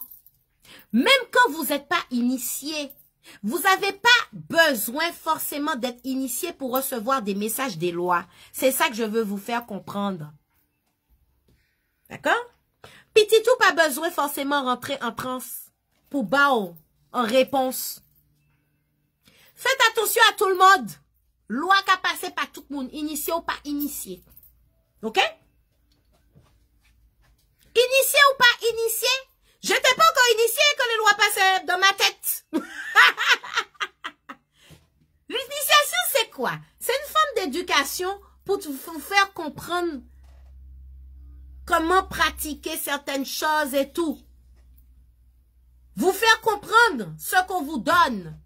Même quand vous n'êtes pas initié, vous n'avez pas besoin forcément d'être initié pour recevoir des messages des lois. C'est ça que je veux vous faire comprendre. D'accord? Petit tout pas besoin forcément rentrer en transe pour bao en réponse. Faites attention à tout le monde. Loi qui a passé par tout le monde, initié ou pas initié. Ok? Initié ou pas initié? Je n'étais pas encore initié que les lois passaient dans ma tête. L'initiation, c'est quoi? C'est une forme d'éducation pour vous faire comprendre comment pratiquer certaines choses et tout. Vous faire comprendre ce qu'on vous donne.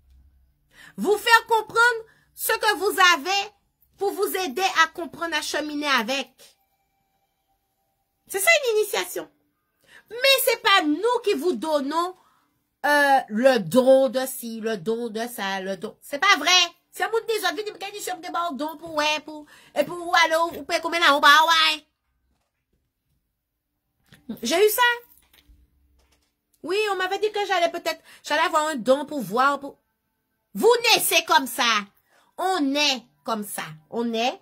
Vous faire comprendre ce que vous avez pour vous aider à comprendre, à cheminer avec. C'est ça une initiation. Mais c'est pas nous qui vous donnons le don de ci, le don de ça, le don. C'est pas vrai. C'est vous des autres qui disent des don pour ouais, pour et pour aller ou peut comme là, bah ouais. J'ai eu ça. Oui, on m'avait dit que j'allais avoir un don pour voir. Vous naissez comme ça. On est comme ça. On est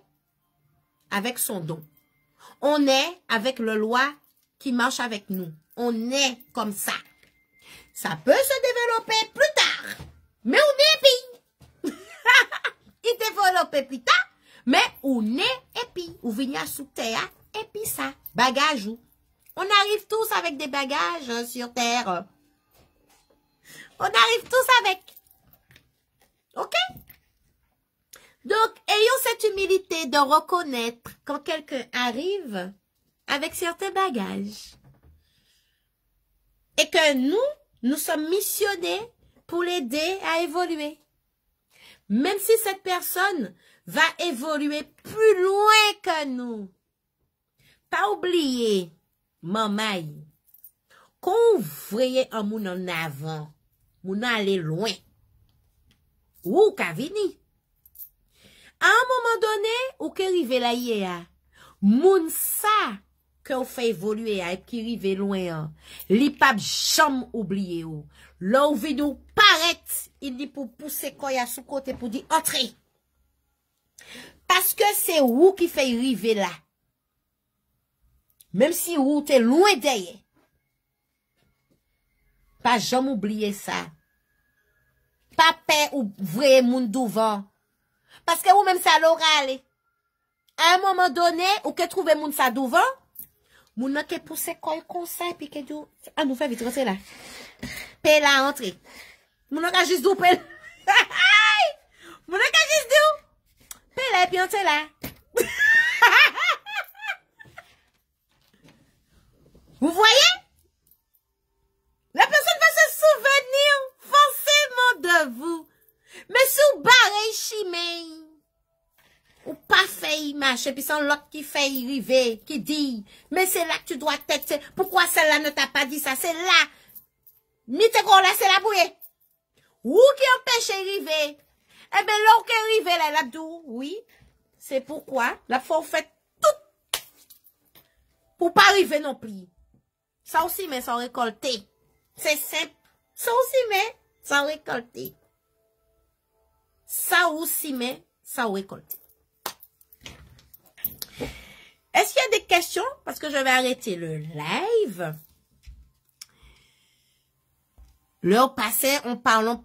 avec son don. On est avec le loi qui marche avec nous. On est comme ça. Ça peut se développer plus tard. Mais on est épi. Il développe plus tard. Mais on est épi. Ou venir sous terre. Et puis ça. Bagage. On arrive tous avec des bagages sur terre. On arrive tous avec. Ok? Donc, ayons cette humilité de reconnaître quand quelqu'un arrive avec certains bagages. Et que nous sommes missionnés pour l'aider à évoluer. Même si cette personne va évoluer plus loin que nous. Pas oublier, maman, qu'on voyait un moun en avant, moun aller loin. Ou kavini. À un moment donné, ou que rive la yéa, moun sa que ou fait évoluer et qui rive loin, li pap jam oublié ou. Là où vidou paraît, il dit pour pousser koya sous côté pour dire entrez. Parce que c'est ou qui fait rive là. Même si ou t'es loin derrière. Pas jamais oublier ça. Pas paix ou vrai moun devant. Parce que ou même ça l'oral. À un moment donné, ou que trouver moun ça devant, moun nan ke pousse koy comme ça et puis que dou ah nous fait vite rentrer là. Paix là entrer. Moun nan ka juste dou paix. Moun nan ka juste dou. Paix là et puis entrer là. Vous voyez? La personne va se souvenir forcément de vous. Mais sous barre chimé, ou pas fait marcher, puis c'est l'autre qui fait arriver, qui dit, mais c'est là que tu dois être, pourquoi celle-là ne t'a pas dit ça, c'est là. Mite qu'on laisse la bouée. Ou qui empêche d'arriver. Eh bien, là, qui arrive là, l'abdou, oui. C'est pourquoi, la fois, vous faites tout. Pour pas arriver non plus. Ça aussi, mais sans récolter. C'est simple. Ça aussi, mais sans récolter. Ça aussi, mais sans récolter. Est-ce qu'il y a des questions? Parce que je vais arrêter le live. L'heure passée, on parle.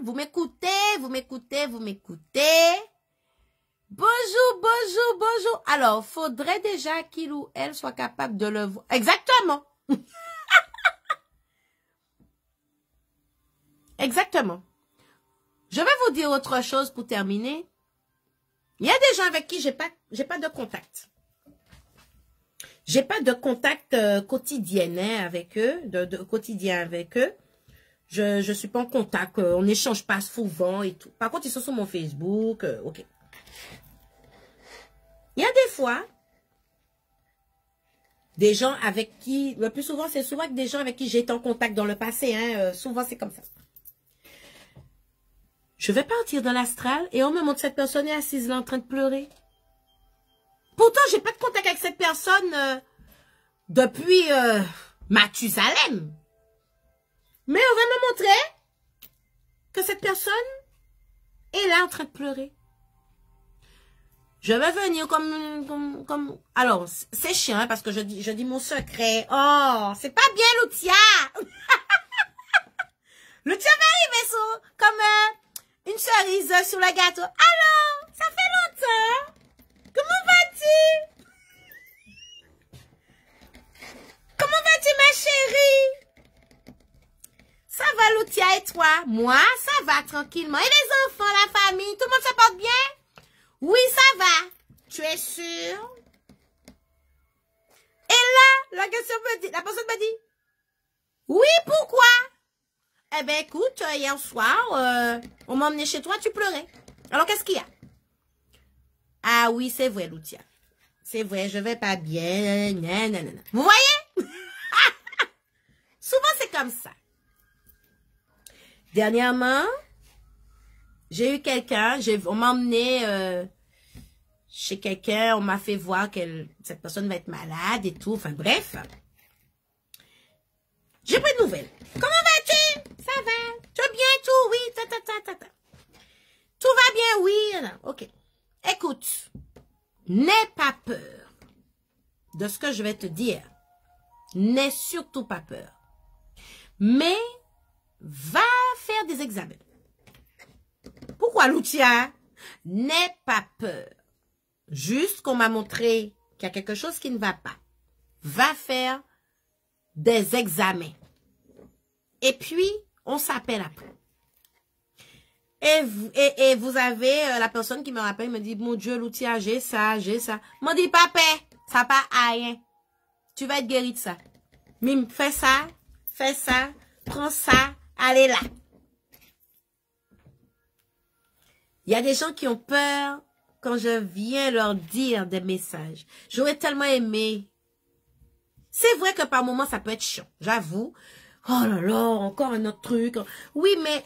Vous m'écoutez, vous m'écoutez, vous m'écoutez. Bonjour, bonjour, bonjour. Alors, faudrait déjà qu'il ou elle soit capable de le voir. Exactement. Exactement. Je vais vous dire autre chose pour terminer. Il y a des gens avec qui j'ai pas de contact. J'ai pas de contact quotidien avec eux, de quotidien avec eux. Je suis pas en contact, on n'échange pas souvent et tout. Par contre, ils sont sur mon Facebook, ok. Il y a des fois, des gens avec qui, le plus souvent, c'est souvent des gens avec qui j'ai été en contact dans le passé, hein, souvent c'est comme ça. Je vais partir dans l'astral et on me montre cette personne est assise là en train de pleurer. Pourtant, j'ai pas de contact avec cette personne depuis Mathusalem. Mais on va me montrer que cette personne est là en train de pleurer. Je vais venir comme... Alors, c'est chiant hein, parce que je dis mon secret. Oh, c'est pas bien, Loutia. Loutia va arriver comme une cerise sur le gâteau. Alors, ça fait longtemps. Comment vas-tu? Comment vas-tu, ma chérie? Ça va, Loutia, et toi? Moi, ça va tranquillement. Et les enfants, la famille, tout le monde se porte bien? Oui, ça va. Tu es sûre? Et là, la personne me dit, oui, pourquoi? Eh bien, écoute, hier soir, on m'a emmené chez toi, tu pleurais. Alors, qu'est-ce qu'il y a? Ah oui, c'est vrai, Loutia. C'est vrai, je vais pas bien. Nanana. Vous voyez? Souvent, c'est comme ça. Dernièrement, j'ai eu quelqu'un, on m'a emmené chez quelqu'un, on m'a fait voir que cette personne va être malade et tout. Enfin, bref. J'ai pris de nouvelles. Comment vas-tu? Ça va? Tu vas bien, tout? Oui, ta. Tout va bien, oui. Ok. Écoute, n'aie pas peur de ce que je vais te dire. N'aie surtout pas peur. Mais, va faire des examens. Pourquoi, Loutia? N'aie pas peur. Juste qu'on m'a montré qu'il y a quelque chose qui ne va pas. Va faire des examens. Et puis, on s'appelle après. Et vous avez la personne qui me rappelle, me dit, mon Dieu, Loutia, j'ai ça. M'a dit, papa, ça pas à rien. Tu vas être guéri de ça. Mime, fais ça, prends ça, allez là. Il y a des gens qui ont peur quand je viens leur dire des messages. J'aurais tellement aimé. C'est vrai que par moments, ça peut être chiant, j'avoue. Oh là là, encore un autre truc. Oui, mais...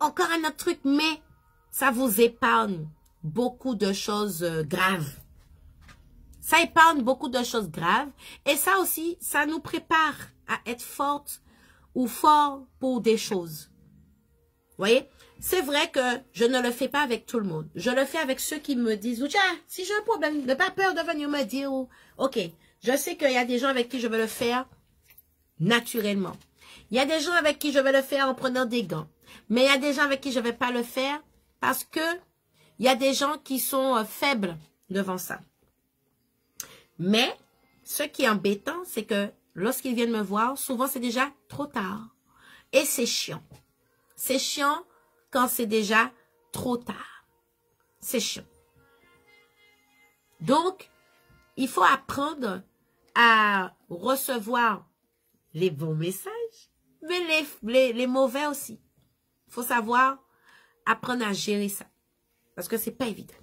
Encore un autre truc, mais ça vous épargne beaucoup de choses graves. Ça épargne beaucoup de choses graves. Et ça aussi, ça nous prépare à être forte ou fort pour des choses. Vous voyez? C'est vrai que je ne le fais pas avec tout le monde. Je le fais avec ceux qui me disent, si j'ai un problème, n'aie pas peur de venir me dire, ok, je sais qu'il y a des gens avec qui je vais le faire naturellement. Il y a des gens avec qui je vais le faire en prenant des gants. Mais il y a des gens avec qui je ne vais pas le faire parce que il y a des gens qui sont faibles devant ça. Mais ce qui est embêtant, c'est que lorsqu'ils viennent me voir, souvent c'est déjà trop tard. Et c'est chiant. C'est chiant quand c'est déjà trop tard. C'est chiant. Donc, il faut apprendre à recevoir les bons messages, mais les mauvais aussi. Il faut savoir apprendre à gérer ça. Parce que c'est pas évident.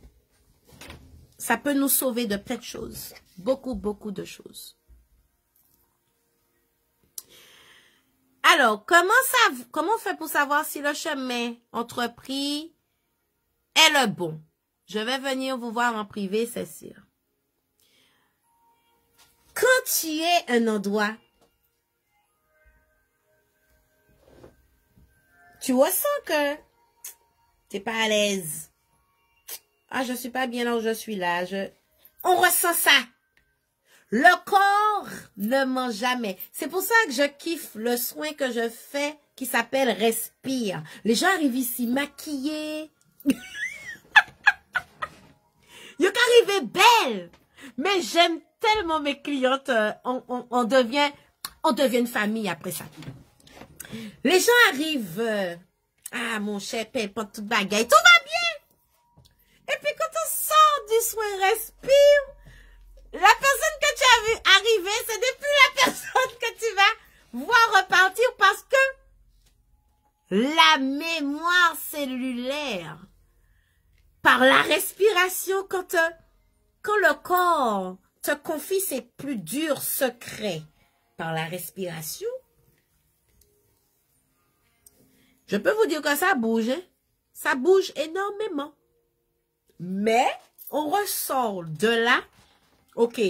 Ça peut nous sauver de plein de choses. Beaucoup, beaucoup de choses. Alors, comment on fait pour savoir si le chemin entrepris est le bon? Je vais venir vous voir en privé, c'est sûr. Quand tu es à un endroit, tu ressens que tu n'es pas à l'aise. Ah, je suis pas bien là où je suis là. On ressent ça. Le corps ne ment jamais. C'est pour ça que je kiffe le soin que je fais qui s'appelle Respire. Les gens arrivent ici maquillés. Ils arrivent belles. Mais j'aime tellement mes clientes. On devient une famille après ça. Les gens arrivent. Ah, mon cher, paye pas toute bagaille. Tout va bien. Et puis quand on sort du soin Respire, la personne que tu as vue arriver, c'est depuis la personne que tu vas voir repartir parce que la mémoire cellulaire, par la respiration, quand le corps te confie ses plus durs secrets, par la respiration, je peux vous dire que ça bouge, hein? Ça bouge énormément. Mais on ressort de là. OK,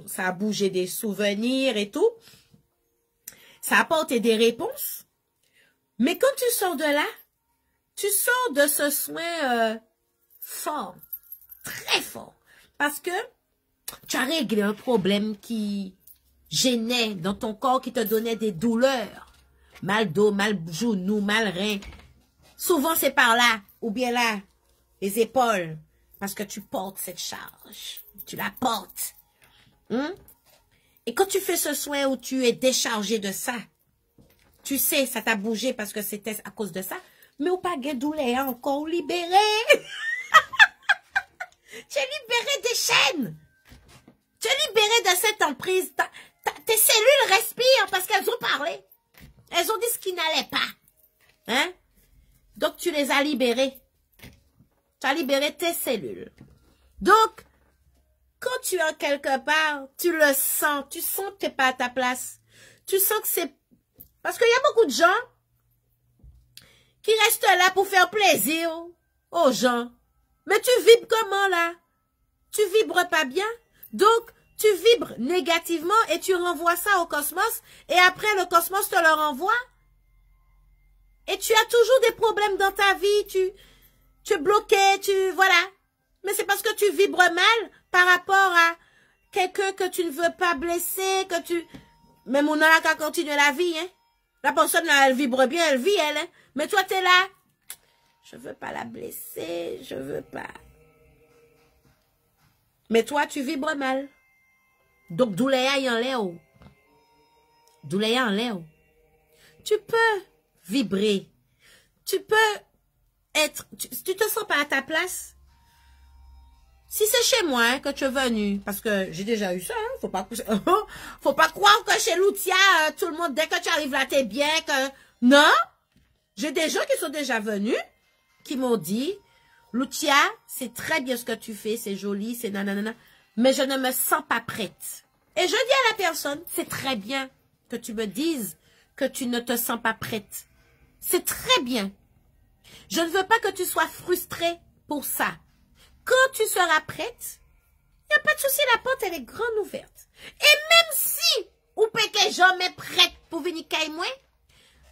ça a bougé des souvenirs et tout. Ça a apporté des réponses. Mais quand tu sors de là, tu sors de ce soin fort, très fort. Parce que tu as réglé un problème qui gênait dans ton corps, qui te donnait des douleurs. Mal dos, mal genou, mal rein. Souvent, c'est par là, ou bien là, les épaules. Parce que tu portes cette charge. Tu la portes. Et quand tu fais ce soin où tu es déchargé de ça, tu sais, ça t'a bougé parce que c'était à cause de ça, mais ou pas de douleur encore libéré. Tu es libéré des chaînes. Tu es libéré de cette emprise. Tes cellules respirent parce qu'elles ont parlé. Elles ont dit ce qui n'allait pas. Hein? Donc, tu les as libérées. Tu as libéré tes cellules. Donc, quand tu es quelque part, tu le sens. Tu sens que tu n'es pas à ta place. Tu sens que c'est... Parce qu'il y a beaucoup de gens qui restent là pour faire plaisir aux gens. Mais tu vibres comment là? Tu vibres pas bien. Donc, tu vibres négativement et tu renvoies ça au cosmos. Et après, le cosmos te le renvoie. Et tu as toujours des problèmes dans ta vie. Tu es bloqué, voilà. Mais c'est parce que tu vibres mal par rapport à quelqu'un que tu ne veux pas blesser, que tu... Même on n'a qu'à continuer la vie, hein. La personne, là, elle vibre bien, elle vit, elle, hein. Mais toi, tu es là. Je veux pas la blesser, je veux pas. Mais toi, tu vibres mal. Donc, douléa y en l'air. Douléa en l'air. Tu peux vibrer. Tu peux être... Tu te sens pas à ta place. Si c'est chez moi hein, que tu es venu, parce que j'ai déjà eu ça, hein, faut pas croire que chez Loutia, tout le monde, dès que tu arrives là, t'es bien, que... Non! J'ai des gens qui sont déjà venus, qui m'ont dit, Loutia, c'est très bien ce que tu fais, c'est joli, c'est nanana, mais je ne me sens pas prête. Et je dis à la personne, c'est très bien que tu me dises que tu ne te sens pas prête. C'est très bien. Je ne veux pas que tu sois frustrée pour ça. Quand tu seras prête, il n'y a pas de souci, la porte, elle est grande ouverte. Et même si, ou peut que jamais prête pour venir cailler moi,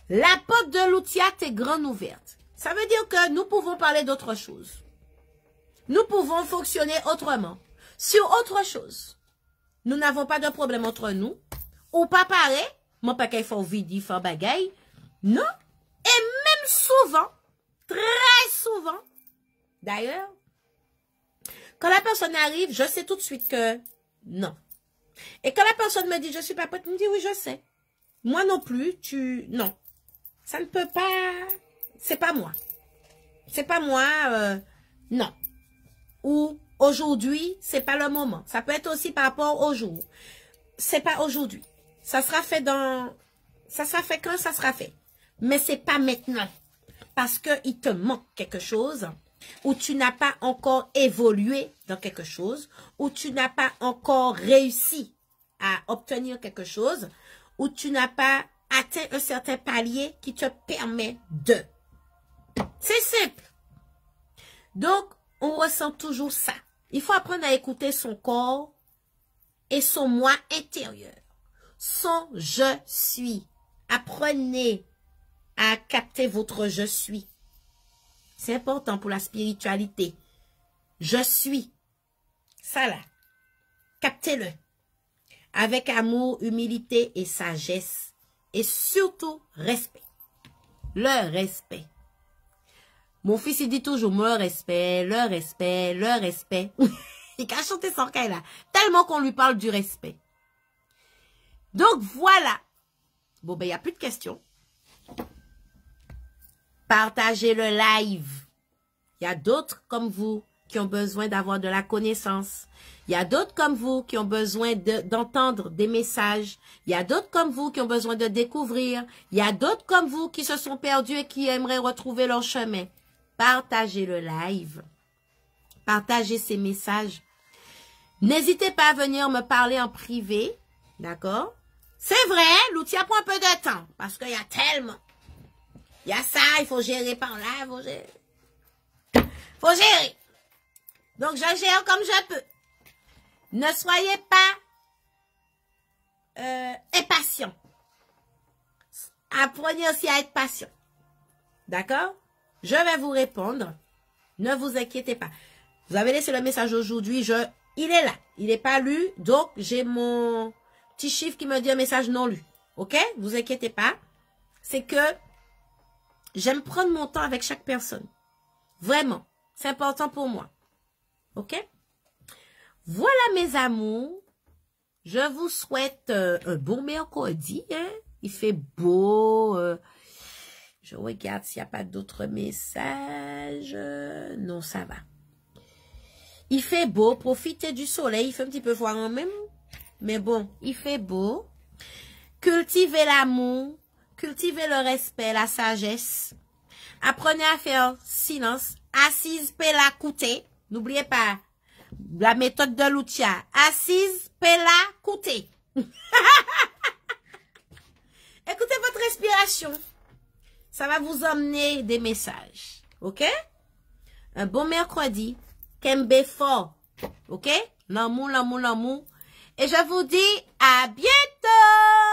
la porte de l'outil est grande ouverte. Ça veut dire que nous pouvons parler d'autre chose. Nous pouvons fonctionner autrement. Sur autre chose. Nous n'avons pas de problème entre nous. Ou pas pareil. Moi, pas qu'il faut vide, faire bagaille. Non. Et même souvent, très souvent, d'ailleurs, quand la personne arrive, je sais tout de suite que non. Et quand la personne me dit, je suis pas prête, elle me dit, oui, je sais. Moi non plus, non. Ça ne peut pas, c'est pas moi. C'est pas moi, non. Ou aujourd'hui, c'est pas le moment. Ça peut être aussi par rapport au jour. C'est pas aujourd'hui. Ça sera fait quand ça sera fait. Mais c'est pas maintenant. Parce qu'il te manque quelque chose. Ou tu n'as pas encore évolué dans quelque chose, ou tu n'as pas encore réussi à obtenir quelque chose, ou tu n'as pas atteint un certain palier qui te permet de. C'est simple. Donc, on ressent toujours ça. Il faut apprendre à écouter son corps et son moi intérieur. Son je suis. Apprenez à capter votre je suis. C'est important pour la spiritualité. Je suis. Ça là. Captez-le. Avec amour, humilité et sagesse. Et surtout, respect. Le respect. Mon fils, il dit toujours, le respect, le respect, le respect. Il a chanté son caille là. Tellement qu'on lui parle du respect. Donc, voilà. Bon, ben, il n'y a plus de questions. Partagez le live. Il y a d'autres comme vous qui ont besoin d'avoir de la connaissance. Il y a d'autres comme vous qui ont besoin d'entendre des messages. Il y a d'autres comme vous qui ont besoin de découvrir. Il y a d'autres comme vous qui se sont perdus et qui aimeraient retrouver leur chemin. Partagez le live. Partagez ces messages. N'hésitez pas à venir me parler en privé. D'accord? C'est vrai, l'outil prend un peu de temps. Parce qu'il y a tellement. Il y a ça, il faut gérer par là, il faut gérer. Faut gérer. Donc, je gère comme je peux. Ne soyez pas impatient. Apprenez aussi à être patient. D'accord? Je vais vous répondre. Ne vous inquiétez pas. Vous avez laissé le message aujourd'hui. Il est là. Il n'est pas lu. Donc, j'ai mon petit chiffre qui me dit un message non lu. OK? Vous inquiétez pas. C'est que j'aime prendre mon temps avec chaque personne. Vraiment. C'est important pour moi. OK? Voilà mes amours. Je vous souhaite un bon mercredi. Hein? Il fait beau. Je regarde s'il n'y a pas d'autres messages. Non, ça va. Il fait beau. Profitez du soleil. Il fait un petit peu froid en même. Mais bon, il fait beau. Cultivez l'amour. Cultivez le respect, la sagesse. Apprenez à faire silence. Assise, pela, coûter. N'oubliez pas la méthode de Lucia. Assise, pela, coûter. Écoutez votre respiration. Ça va vous emmener des messages. OK? Un bon mercredi. Kembe fort. OK? L'amour, l'amour, l'amour. Et je vous dis à bientôt!